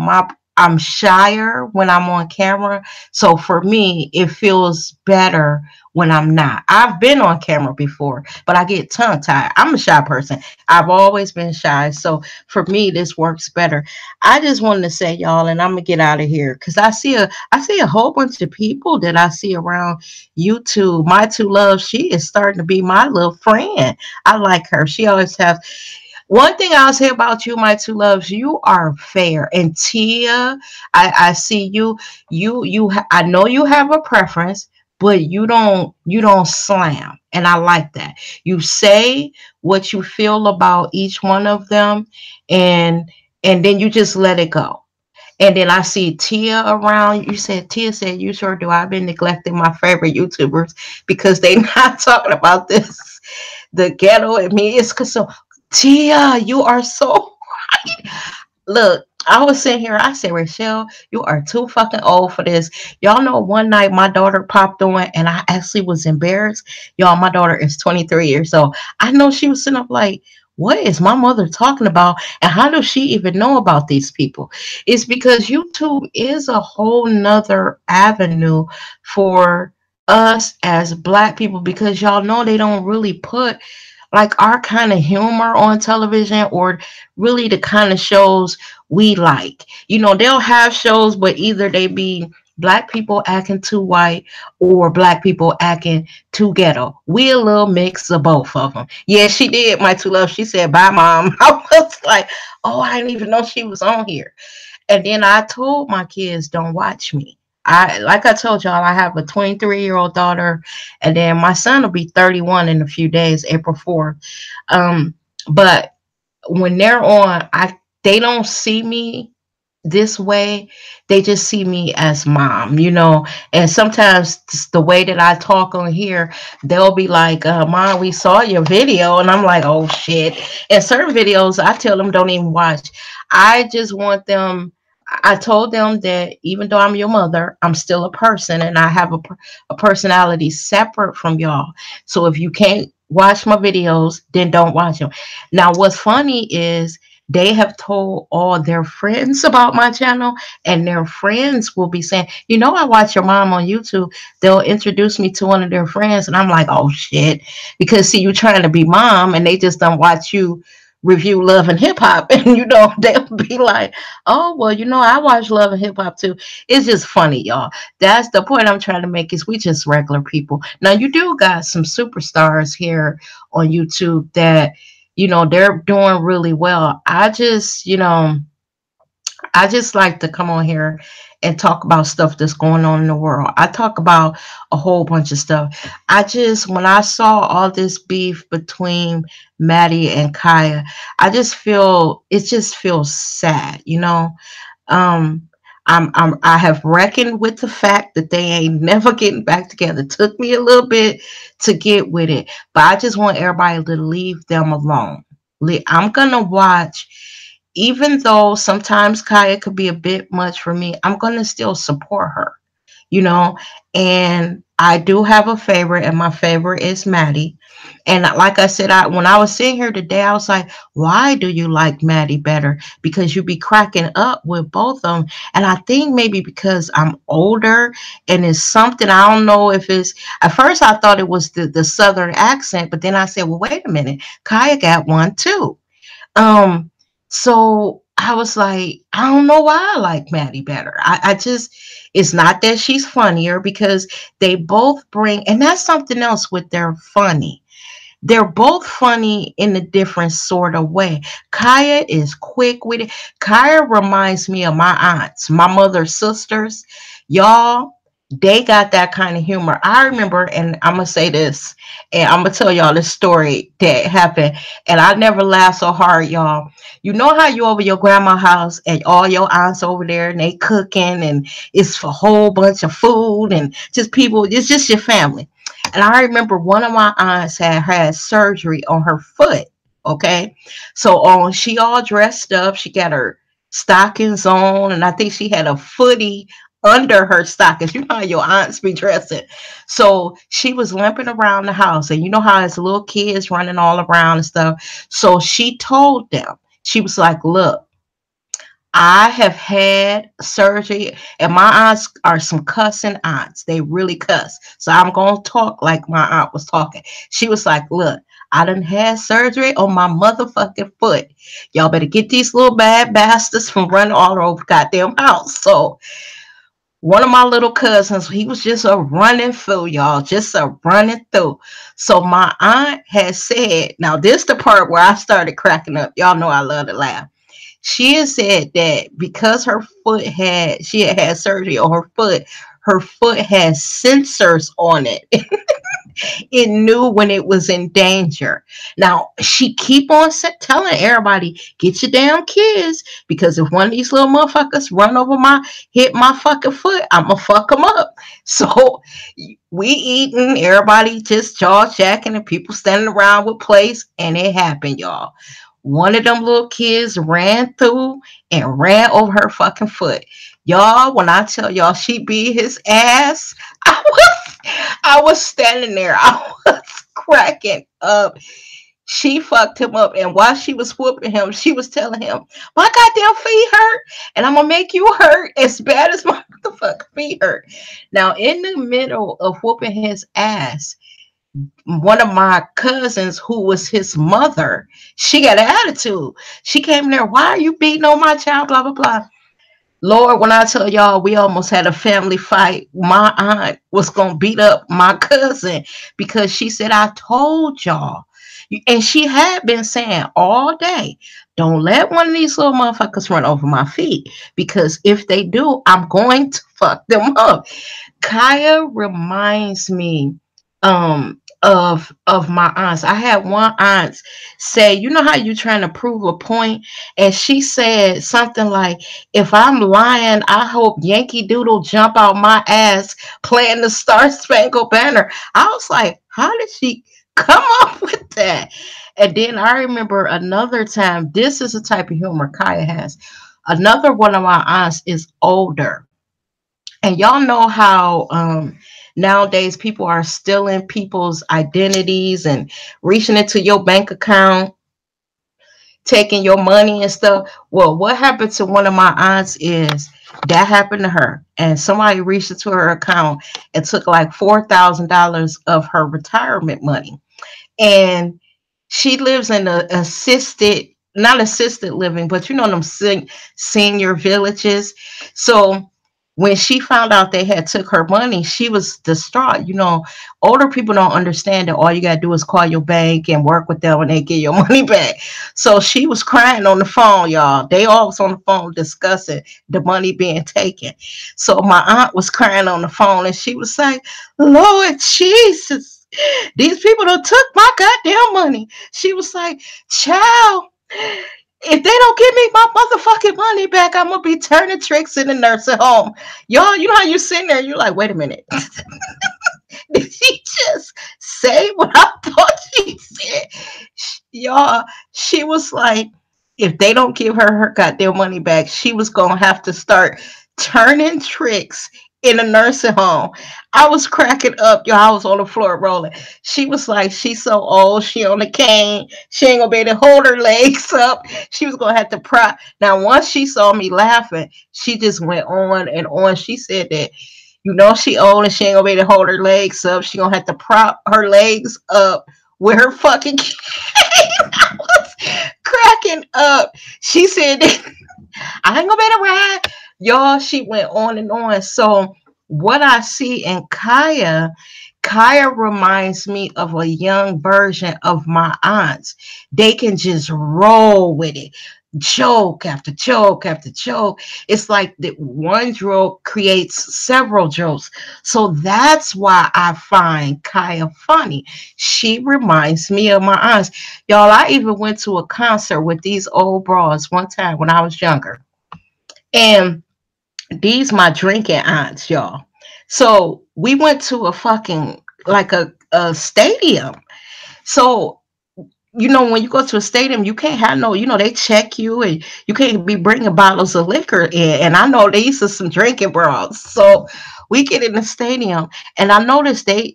I'm shyer when I'm on camera. So for me, it feels better when I'm not. I've been on camera before, but I get tongue tied. I'm a shy person. I've always been shy. So for me, this works better. I just wanted to say, y'all, and I'm gonna get out of here because I see a whole bunch of people that I see around YouTube. My two loves, she is starting to be my little friend. I like her. She always has one thing I'll say about you, my two loves, you are fair. And Tia, I see you. I know you have a preference, but you don't slam, and I like that. You say what you feel about each one of them, and then you just let it go. And then I see Tia around. Tia said, you sure do. I've been neglecting my favorite YouTubers because they not talking about this, the ghetto and me. It's because so Tia, you are so look. I was sitting here, I said, Rachel, you are too fucking old for this. Y'all know one night my daughter popped on and I actually was embarrassed. Y'all, my daughter is 23 years old. I know she was sitting up like, what is my mother talking about? And how does she even know about these people? It's because YouTube is a whole nother avenue for us as black people because y'all know they don't really put like our kind of humor on television or really the kind of shows we like. You know, they'll have shows, but either they be black people acting too white or black people acting too ghetto. We a little mix of both of them. Yeah, she did, my two love. She said, bye, mom. I was like, oh, I didn't even know she was on here. And then I told my kids, don't watch me. Like I told y'all, I have a 23-year-old daughter, and then my son will be 31 in a few days, April 4th. But when they're on, they don't see me this way. They just see me as mom, you know. And sometimes the way that I talk on here, they'll be like, mom, we saw your video. And I'm like, oh shit. And certain videos I tell them don't even watch. I just want them. I told them that even though I'm your mother, I'm still a person and I have a personality separate from y'all. So if you can't watch my videos, then don't watch them. Now what's funny is they have told all their friends about my channel, and their friends will be saying, you know, I watch your mom on YouTube. They'll introduce me to one of their friends, and I'm like, oh shit. Because see, you trying to be mom, and they just don't watch you review Love and Hip Hop. And you know, they'll be like, oh, well, you know, I watch Love and Hip Hop too. It's just funny, y'all. That's the point I'm trying to make is we just regular people. Now, you do got some superstars here on YouTube that you know, they're doing really well. I just like to come on here and talk about stuff that's going on in the world. I talk about a whole bunch of stuff. When I saw all this beef between Maddie and Kaya, it just feels sad, you know. Um, I have reckoned with the fact that they ain't never getting back together. It took me a little bit to get with it, but I just want everybody to leave them alone. I'm gonna watch, even though sometimes Kaya could be a bit much for me. I'm gonna still support her, you know. And I do have a favorite, and my favorite is Maddie. And like I said, when I was sitting here today, I was like, why do you like Maddie better? Because you be cracking up with both of them. And I think maybe because I'm older and it's something, I don't know if it's, at first I thought it was the Southern accent, but then I said, well, wait a minute, Kaya got one too. Um, so I was like, I don't know why I like Maddie better. I just, it's not that she's funnier because they both bring, and that's something else with their funny. They're both funny in a different sort of way. Kaya is quick with it. Kaya reminds me of my aunts, my mother's sisters. Y'all, they got that kind of humor. I remember, and I'm going to say this, and I'm going to tell y'all this story that happened, and I never laughed so hard, y'all. You know how you over your grandma's house and all your aunts over there and they cooking and it's a whole bunch of food and just people, it's just your family. And I remember one of my aunts had surgery on her foot. Okay. So she all dressed up. She got her stockings on, and I think she had a footy under her stockings. You know how your aunts be dressing. So she was limping around the house, and you know how it's little kids running all around and stuff. So she told them, she was like, look, I have had surgery, and my aunts are some cussing aunts. They really cuss. So I'm going to talk like my aunt was talking. She was like, look, I done had surgery on my motherfucking foot. Y'all better get these little bad bastards from running all over goddamn house. So one of my little cousins, he was just a running through, y'all, just a running through. So my aunt had said, now this the part where I started cracking up. Y'all know I love to laugh. She had said that because she had surgery on her foot has sensors on it. It knew when it was in danger. Now she keep on telling everybody, get your damn kids, because if one of these little motherfuckers run over hit my fucking foot, I'ma fuck them up. So we eating, everybody just jaw jacking, and people standing around with plates, and it happened, y'all. One of them little kids ran through and ran over her fucking foot. Y'all, when I tell y'all she beat his ass, I was standing there. I was cracking up. She fucked him up. And while she was whooping him, she was telling him, my goddamn feet hurt. And I'm going to make you hurt as bad as my motherfucking feet hurt. Now, in the middle of whooping his ass, one of my cousins, who was his mother, she got an attitude. She came there, why are you beating on my child? Blah, blah, blah. Lord, when I tell y'all we almost had a family fight, my aunt was going to beat up my cousin because she said, I told y'all. And she had been saying all day, don't let one of these little motherfuckers run over my feet, because if they do, I'm going to fuck them up. Kaya reminds me of my aunts. I had one aunt say, you know how you trying to prove a point? And she said something like, if I'm lying, I hope Yankee Doodle jump out my ass playing the Star Spangled Banner. I was like, how did she come up with that? And then I remember another time, this is the type of humor Kaya has. Another one of my aunts is older. And y'all know how nowadays people are stealing people's identities and reaching into your bank account, taking your money and stuff. Well, what happened to one of my aunts is that happened to her. And somebody reached into her account and took like $4,000 of her retirement money. And she lives in a not assisted living, but you know them senior villages. So when she found out they had took her money, she was distraught. You know, older people don't understand that all you gotta do is call your bank and work with them and they get your money back. So she was crying on the phone, y'all. They all was on the phone discussing the money being taken. So my aunt was crying on the phone and she was like, Lord Jesus, these people done took my goddamn money. She was like, child, if they don't give me my motherfucking money back, I'm gonna be turning tricks in the nursing home. Y'all, you know how you sitting there, you're like, wait a minute. Did she just say what I thought she said? Y'all, she was like, if they don't give her goddamn money back, she was gonna have to start turning tricks in a nursing home. I was cracking up, y'all. I was on the floor rolling. She was like, she's so old, she on a cane, she ain't gonna be able to hold her legs up. She was gonna have to prop. Now, once she saw me laughing, she just went on and on. She said that, you know, she old and she ain't gonna be able to hold her legs up. She gonna have to prop her legs up with her fucking cane. I was cracking up. She said that I ain't gonna be able to ride. Y'all, she went on and on. So what I see in Kaya Kaya reminds me of a young version of my aunts. They can just roll with it. Joke after joke after joke. It's like the one joke creates several jokes. So that's why I find Kaya funny. She reminds me of my aunts. Y'all, I even went to a concert with these old bras one time when I was younger. And these my drinking aunts, y'all. So we went to a fucking like a stadium. So when you go to a stadium, you can't have no, they check you and you can't be bringing bottles of liquor in. And I know these are some drinking bras. So we get in the stadium and I noticed they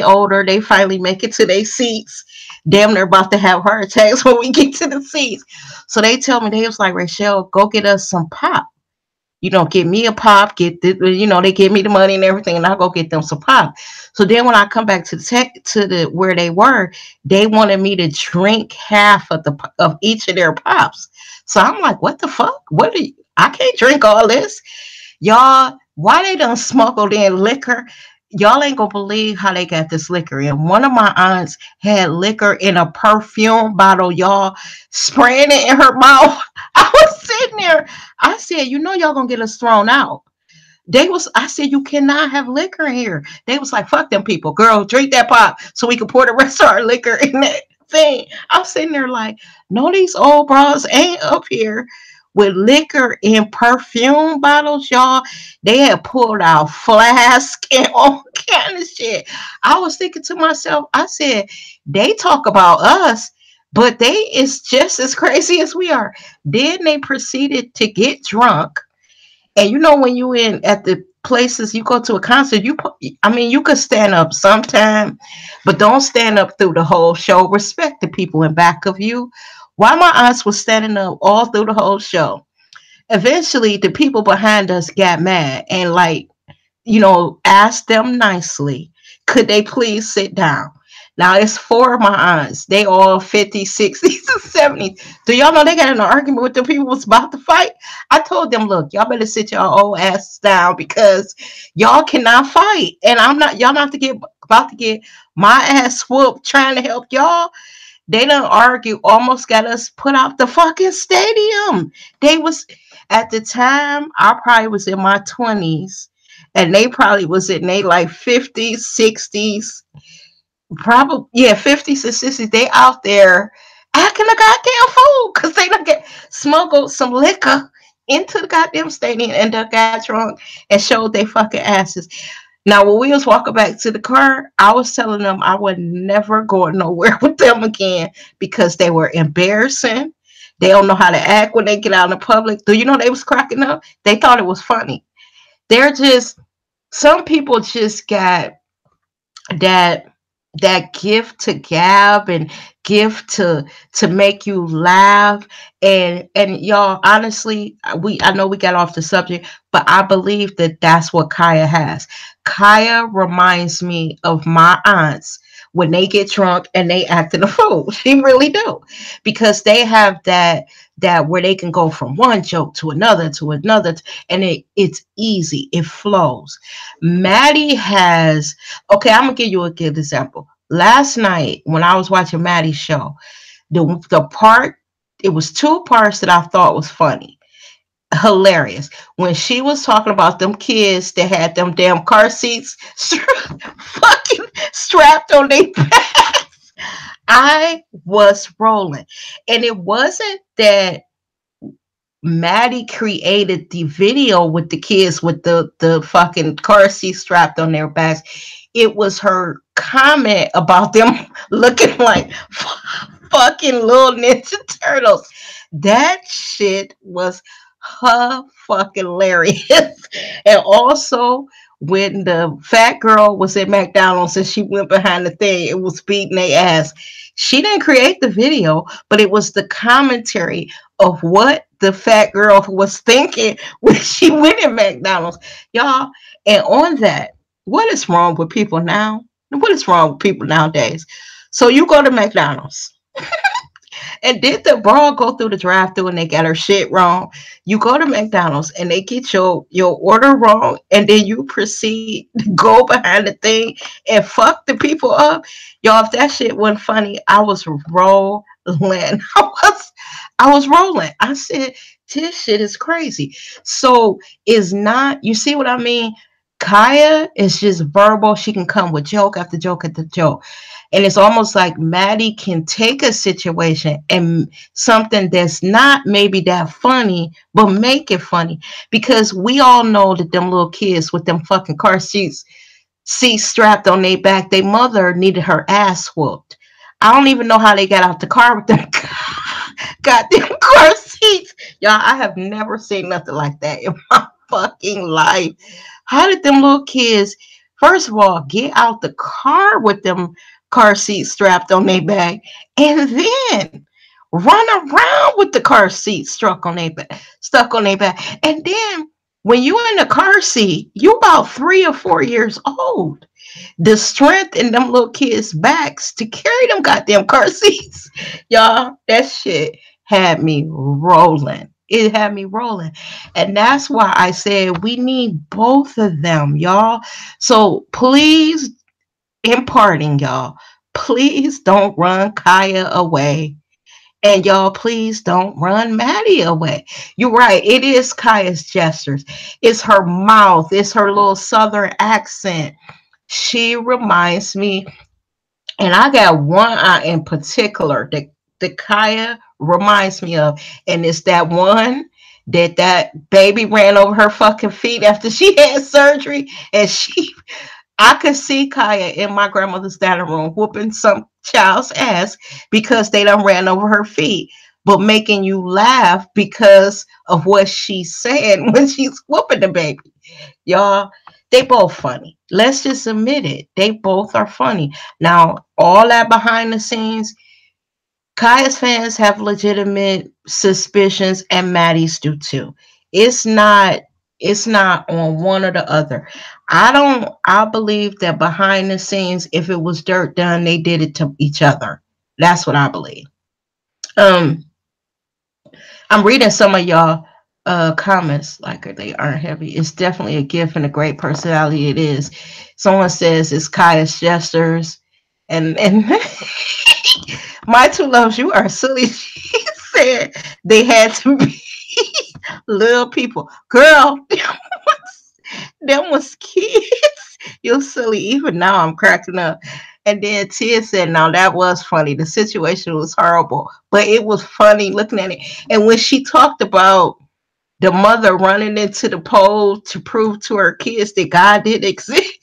older, they finally make it to their seats. Damn, they're about to have heart attacks when we get to the seats. So they tell me, they was like, Rachel, go get us some pop. Get me a pop, they give me the money and everything, and I'll go get them some pop. So then when I come back to the where they were, they wanted me to drink half of each of their pops. So I'm like, what the fuck? I can't drink all this. Y'all, why they done smuggled in liquor? Y'all ain't gonna believe how they got this liquor in. One of my aunts had liquor in a perfume bottle, y'all, spraying it in her mouth. I was sitting there. I said, y'all gonna get us thrown out. I said, you cannot have liquor in here. They was like, fuck them people. Girl, drink that pop so we can pour the rest of our liquor in that thing. I'm sitting there like, no, these old bras ain't up here with liquor in perfume bottles, y'all. They had pulled out flasks and all kind of shit. I was thinking to myself, I said, they talk about us, but they is just as crazy as we are. Then they proceeded to get drunk, and when you in at the places, you go to a concert, you could stand up sometime, but don't stand up through the whole show. Respect the people in back of you. Why my aunts was standing up all through the whole show. Eventually, the people behind us got mad and asked them nicely, could they please sit down? Now it's four of my aunts. They all 50s, 60s, and 70s. Do y'all know they got in an argument with the people was about to fight? I told them, look, y'all better sit your old asses down because y'all cannot fight. And y'all not to get about to get my ass whooped trying to help y'all. They done argue, almost got us put out the fucking stadium. They was at the time, I probably was in my 20s, and they probably was in they like 50s, 60s, probably, yeah, 50s and 60s. They out there acting a goddamn fool because they done get smuggled some liquor into the goddamn stadium and done got drunk and showed they fucking asses. Now, when we was walking back to the car, I was telling them I would never go nowhere with them again because they were embarrassing. They don't know how to act when they get out in the public. Do you know they was cracking up? They thought it was funny. They're just, some people just got that gift to gab and gift to make you laugh. And y'all, honestly, I know we got off the subject, but I believe that that's what Kaya has. Kaya reminds me of my aunts when they get drunk and they acting a fool. She really do, because they have that where they can go from one joke to another, and it's easy, it flows. Maddie has, okay, I'm gonna give you a good example. Last night when I was watching Maddie's show, the part, it was two parts that I thought was funny, hilarious. When she was talking about them kids that had them damn car seats fucking strapped on their backs, I was rolling. And it wasn't that Maddie created the video with the kids with the fucking car seat strapped on their backs. It was her comment about them looking like fucking little Ninja Turtles. That shit was fucking hilarious. And also, when the fat girl was at McDonald's and she went behind the thing, it was beating their ass. She didn't create the video, but it was the commentary of what the fat girl was thinking when she went in McDonald's. Y'all, and on that, what is wrong with people now? What is wrong with people nowadays? So you go to McDonald's. And did the broad go through the drive-thru and they got her shit wrong? You go to McDonald's and they get your order wrong, and then you proceed to go behind the thing and fuck the people up. Y'all, if that shit wasn't funny, I was rolling. I was rolling. I said, this shit is crazy. So is not, you see what I mean? Kaya is just verbal. She can come with joke after joke after joke. And it's almost like Maddie can take a situation and something that's not maybe that funny, but make it funny. Because we all know that them little kids with them fucking car seats strapped on their back, their mother needed her ass whooped. I don't even know how they got out the car with them goddamn car seats. Y'all, I have never seen nothing like that in my fucking life. How did them little kids, first of all, get out the car with them car seats strapped on their back, and then run around with the car seat stuck on their back? And then when you in the car seat, you about 3 or 4 years old. The strength in them little kids' backs to carry them goddamn car seats. Y'all, that shit had me rolling. It had me rolling. And that's why I said we need both of them, y'all. So please, in parting, y'all, please don't run Kaya away. And y'all, please don't run Maddie away. You're right. It is Kaya's gestures. It's her mouth. It's her little southern accent. She reminds me, and I got one eye in particular that Kaya reminds me of, and it's that one that baby ran over her fucking feet after she had surgery, and I could see Kaya in my grandmother's dining room whooping some child's ass because they done ran over her feet, but making you laugh because of what she's saying when she's whooping the baby. Y'all, they both funny. Let's just admit it. They both are funny. Now, all that behind the scenes, Kaya's fans have legitimate suspicions, and Maddie's do too. It's not it's not on one or the other. I believe that behind the scenes, if it was dirt done, they did it to each other. That's what I believe. Um I'm reading some of y'all comments like they aren't heavy. It's definitely a gift and a great personality. It is. Someone says it's Kaya's gestures, and my two loves, you are silly. She said they had to be little people. Girl, them was kids. You're silly. Even now I'm cracking up. And then Tia said, now that was funny. The situation was horrible, but it was funny looking at it. And when she talked about the mother running into the pole to prove to her kids that God did exist.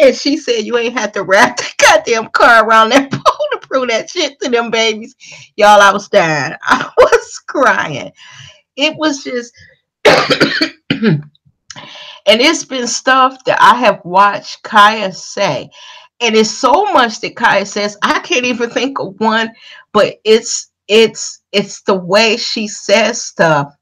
And she said, you ain't had to wrap the goddamn car around that pole to prove that shit to them babies. Y'all, I was dying. I was crying. It was just, and it's been stuff that I have watched Kaya say. And it's so much that Kaya says, I can't even think of one, but it's the way she says stuff.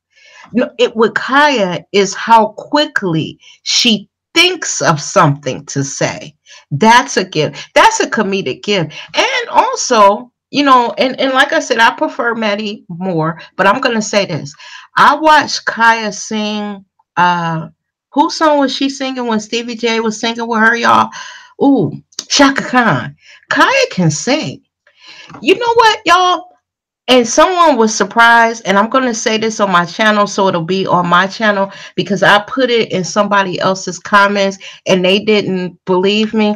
No, it with Kaya is how quickly she thinks of something to say. That's a gift. That's a comedic gift. And also, and like I said, I prefer Maddie more, but I'm gonna say this. I watched Kaya sing whose song was she singing when Stevie J was singing with her, y'all? Ooh, Shaka Khan. Kaya can sing. You know what, y'all? And someone was surprised, and I'm going to say this on my channel, so it'll be on my channel because I put it in somebody else's comments and they didn't believe me.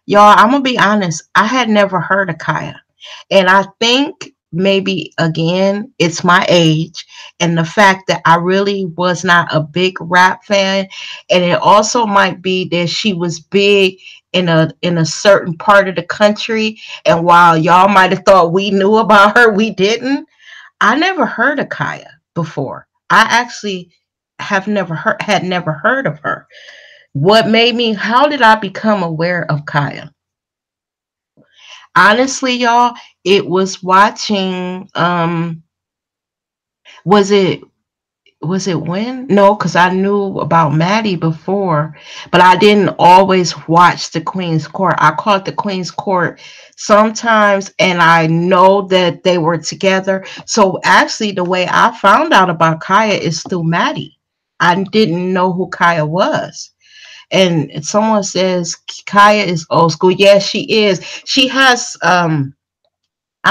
Y'all, I'm going to be honest. I had never heard of Kaya. And I think maybe, again, it's my age and the fact that I really was not a big rap fan. And it also might be that she was big in a certain part of the country, and while y'all might have thought we knew about her, we didn't. I never heard of Kaya before. I actually had never heard of her. How did I become aware of Kaya? Honestly, y'all, it was watching was it Was it when? No, because I knew about Maddie before, but I didn't always watch the Queen's Court. I caught the Queen's Court sometimes, and I know that they were together. So actually, the way I found out about Kaya is through Maddie. I didn't know who Kaya was. And someone says Kaya is old school. Yes, she is. She has I'm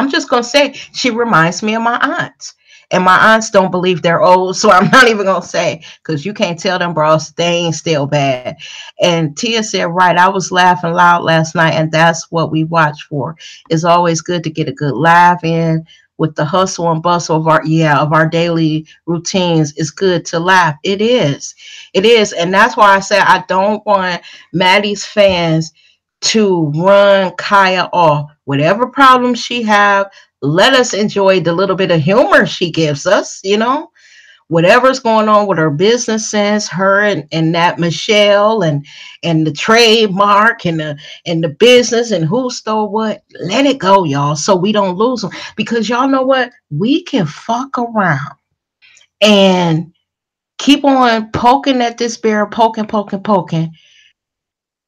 just gonna say she reminds me of my aunts. And my aunts don't believe they're old, so I'm not even gonna say because you can't tell them, bros, they ain't still bad. And Tia said, right, I was laughing loud last night, and that's what we watch for. It's always good to get a good laugh in with the hustle and bustle of our daily routines. It's good to laugh. It is. It is. And that's why I say I don't want Maddie's fans to run Kaya off. Whatever problems she have, let us enjoy the little bit of humor she gives us, whatever's going on with her business sense, her and that Michelle and the trademark and the business and who stole what, let it go, y'all, so we don't lose them. Because y'all know what? We can fuck around and keep on poking at this bear, poking.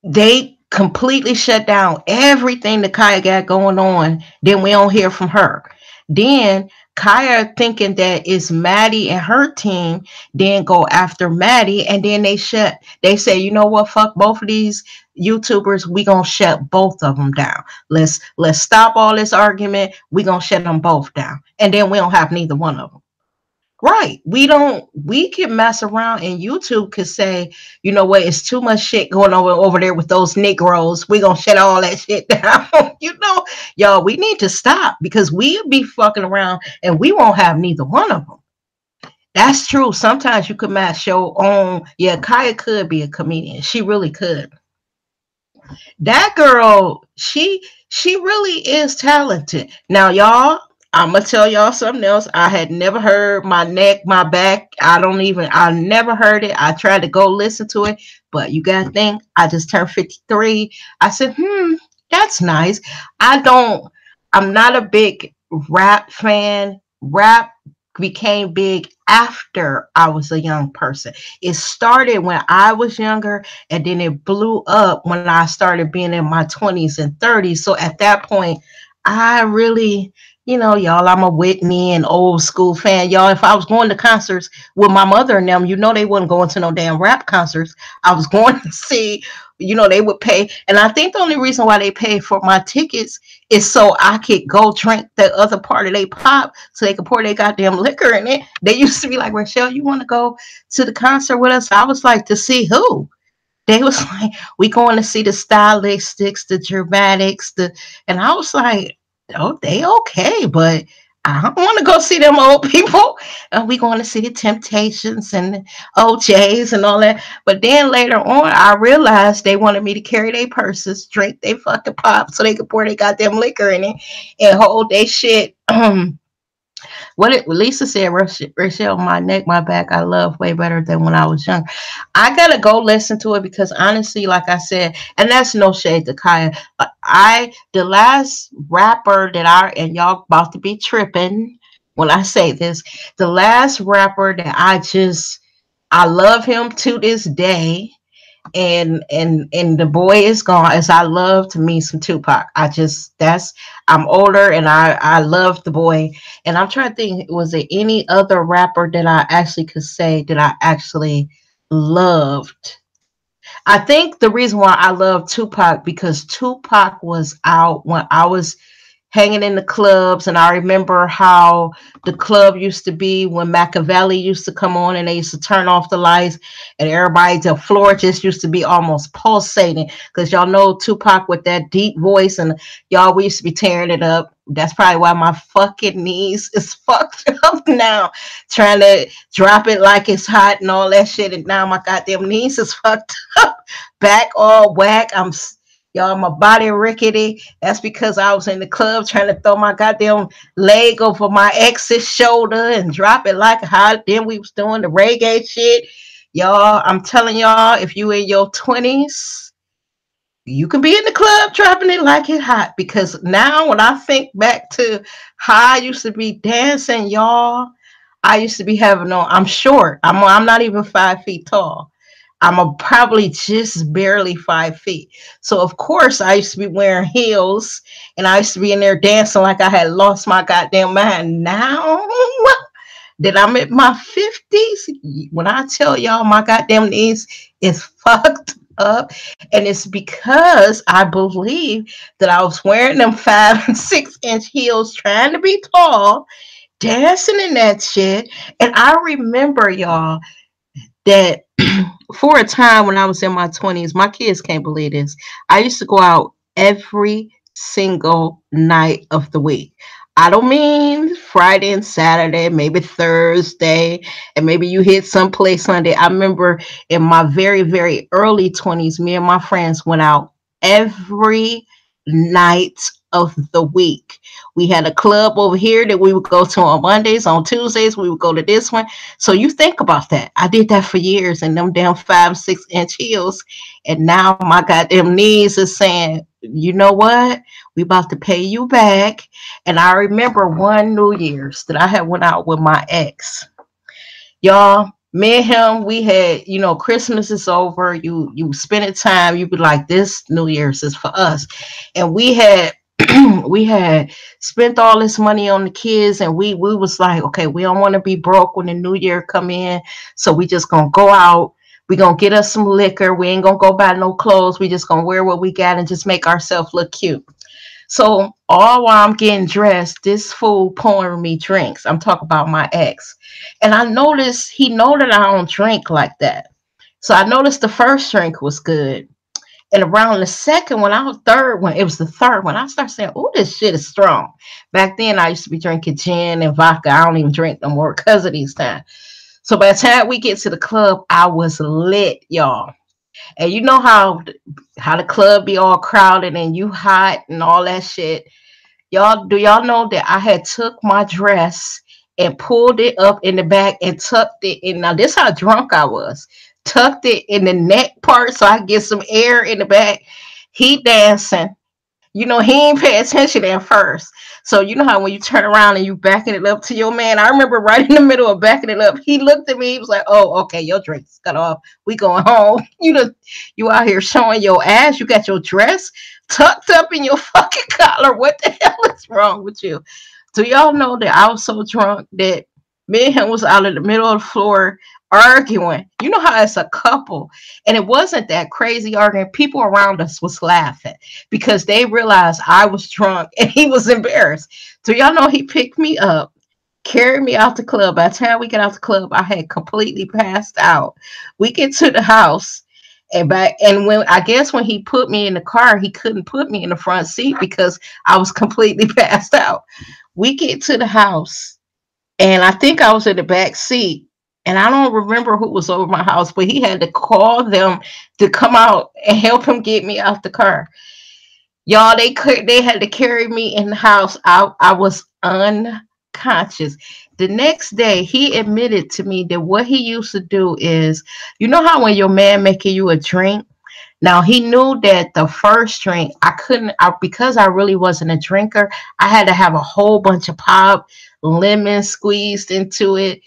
They completely shut down everything that Kaya got going on. Then we don't hear from her. Then Kaya thinking that it's Maddie and her team, then go after Maddie, and then they say, you know what, fuck both of these YouTubers, we gonna shut both of them down. Let's stop all this argument. We gonna shut them both down. And then we don't have neither one of them. Right. We can mess around and YouTube could say, you know what, it's too much shit going on over there with those Negroes. We're gonna shut all that shit down. Y'all, we need to stop because we be fucking around and we won't have neither one of them. That's true. Sometimes you could match your own. Yeah, Kaya could be a comedian. She really could. That girl, she really is talented. Now, y'all, I'm gonna tell y'all something else. I had never heard my neck, my back. I never heard it. I tried to go listen to it, but you gotta think, I just turned 53. I said, that's nice. I don't, I'm not a big rap fan. Rap became big after I was a young person. It started when I was younger, and then it blew up when I started being in my 20s and 30s. So at that point, I really, y'all, I'm a Whitney and old school fan. Y'all, if I was going to concerts with my mother and them, they wasn't going to no damn rap concerts. I was going to see, they would pay. And I think the only reason why they paid for my tickets is so I could go drink the other part of they pop so they could pour their goddamn liquor in it. They used to be like, Rochelle, you want to go to the concert with us? I was like, to see who? They was like, we going to see the stylistics, the dramatics, and I was like, oh, they okay, but I don't want to go see them old people. And we going to see the Temptations and the OJs and all that. But then later on, I realized they wanted me to carry their purses, drink their fucking pop, so they could pour their goddamn liquor in it and hold their shit. Lisa said, Rachel, my neck, my back, I love way better than when I was young. I gotta go listen to it because honestly, like I said, and that's no shade to Kaya. The last rapper that and y'all about to be tripping when I say this, the last rapper that I love him to this day, and the boy is gone, as I love to meet some Tupac. I'm older and I love the boy, and I'm trying to think, was there any other rapper that I actually could say that I actually loved? I think the reason why I love Tupac because Tupac was out when I was hanging in the clubs, and I remember how the club used to be when Machiavelli used to come on and they used to turn off the lights, and the floor just used to be almost pulsating because y'all know Tupac with that deep voice, and y'all, we used to be tearing it up. That's probably why my fucking knees is fucked up now, trying to drop it like it's hot and all that shit, and now my goddamn knees is fucked up, back all whack. Y'all, my body rickety. That's because I was in the club trying to throw my goddamn leg over my ex's shoulder and drop it like hot. Then we was doing the reggae shit. Y'all, I'm telling y'all, if you in your 20s, you can be in the club dropping it like it hot. Because now when I think back to how I used to be dancing, y'all, I used to be having on, I'm short. I'm not even 5 feet tall. Probably just barely 5 feet. So of course I used to be wearing heels and I used to be in there dancing like I had lost my goddamn mind. Now that I'm at my 50s, when I tell y'all my goddamn knees is fucked up, and it's because I believe that I was wearing them 5 and 6 inch heels trying to be tall, dancing in that shit. And I remember, y'all, that for a time when I was in my 20s, my kids can't believe this. I used to go out every single night of the week. I don't mean Friday and Saturday, maybe Thursday, and maybe you hit someplace Sunday. I remember in my very, very early 20s, me and my friends went out every night of the week. We had a club over here that we would go to on Mondays. On Tuesdays, we would go to this one. So you think about that. I did that for years in them damn 5, 6 inch heels. And now my goddamn knees is saying, you know what? We about to pay you back. And I remember one New Year's that I had went out with my ex. Y'all, me and him, we had, Christmas is over. You spending time, you be like, this New Year's is for us. And we had we had spent all this money on the kids, and we was like, okay, we don't want to be broke when the new year come in, so we just gonna go out. We gonna get us some liquor. We ain't gonna go buy no clothes. We just gonna wear what we got and just make ourselves look cute. So all while I'm getting dressed, this fool pouring me drinks. I'm talking about my ex. And I noticed he know that I don't drink like that. So I noticed the first drink was good. And around the second one, third one, it was the third one. I started saying, oh, this shit is strong. Back then, I used to be drinking gin and vodka. I don't even drink no more because of these times. So by the time we get to the club, I was lit, y'all. And you know how the club be all crowded and you hot and all that shit. Do y'all know that I had took my dress and pulled it up in the back and tucked it in? Now this how drunk I was. Tucked it in the neck part so I get some air in the back. He dancing. He ain't pay attention at first. So you know how when you turn around and you backing it up to your man. I remember right in the middle of backing it up, he looked at me. He was like, "Oh, okay, your drink's cut off. We going home. You out here showing your ass. You got your dress tucked up in your fucking collar. What the hell is wrong with you?" Do y'all know that I was so drunk that me and him was out in the middle of the floor arguing? You know how it's a couple, and it wasn't that crazy arguing. People around us was laughing because they realized I was drunk and he was embarrassed. So y'all know he picked me up, carried me out the club. By the time we get out the club, I had completely passed out. We get to the house. And when I guess when he put me in the car, he couldn't put me in the front seat because I was completely passed out. We get to the house, and I think I was in the back seat. And I don't remember who was over my house, but he had to call them to come out and help him get me out the car. Y'all, they had to carry me in the house. I was unconscious. The next day, he admitted to me that what he used to do is, you know how when your man making you a drink. Now he knew that the first drink I couldn't, because I really wasn't a drinker. I had to have a whole bunch of pop, lemon squeezed into it.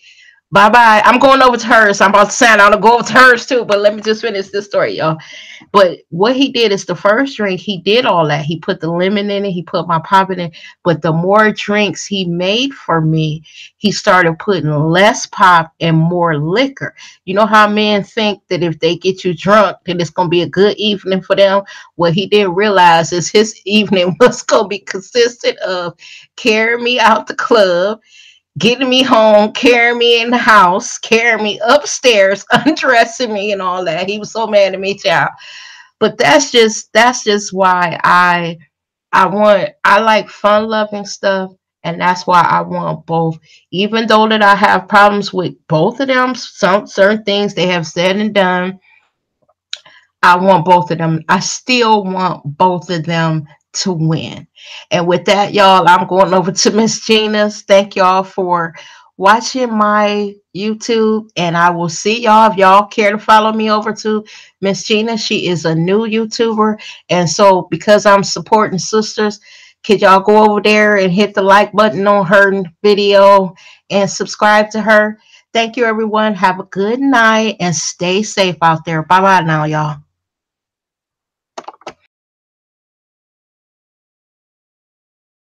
Bye bye. I'm going over to hers. I'm about to sign. I'm gonna go over to hers too. But let me just finish this story, y'all. But what he did is the first drink, he did all that. He put the lemon in it, he put my pop in it. But the more drinks he made for me, he started putting less pop and more liquor. You know how men think that if they get you drunk, then it's going to be a good evening for them? What he didn't realize is his evening was going to be consistent of carrying me out the club, getting me home, carrying me in the house, carrying me upstairs, undressing me and all that. He was so mad at me, child. But that's just why I like fun loving stuff, and that's why I want both. Even though that I have problems with both of them, some certain things they have said and done, I want both of them. I still want both of them to win. And with that, y'all, I'm going over to Miss Gina's. Thank y'all for watching my YouTube, and I will see y'all if y'all care to follow me over to Miss Gina. She is a new YouTuber, and so because I'm supporting sisters, could y'all go over there and hit the like button on her video and subscribe to her. Thank you, everyone. Have a good night and stay safe out there. Bye bye now, y'all.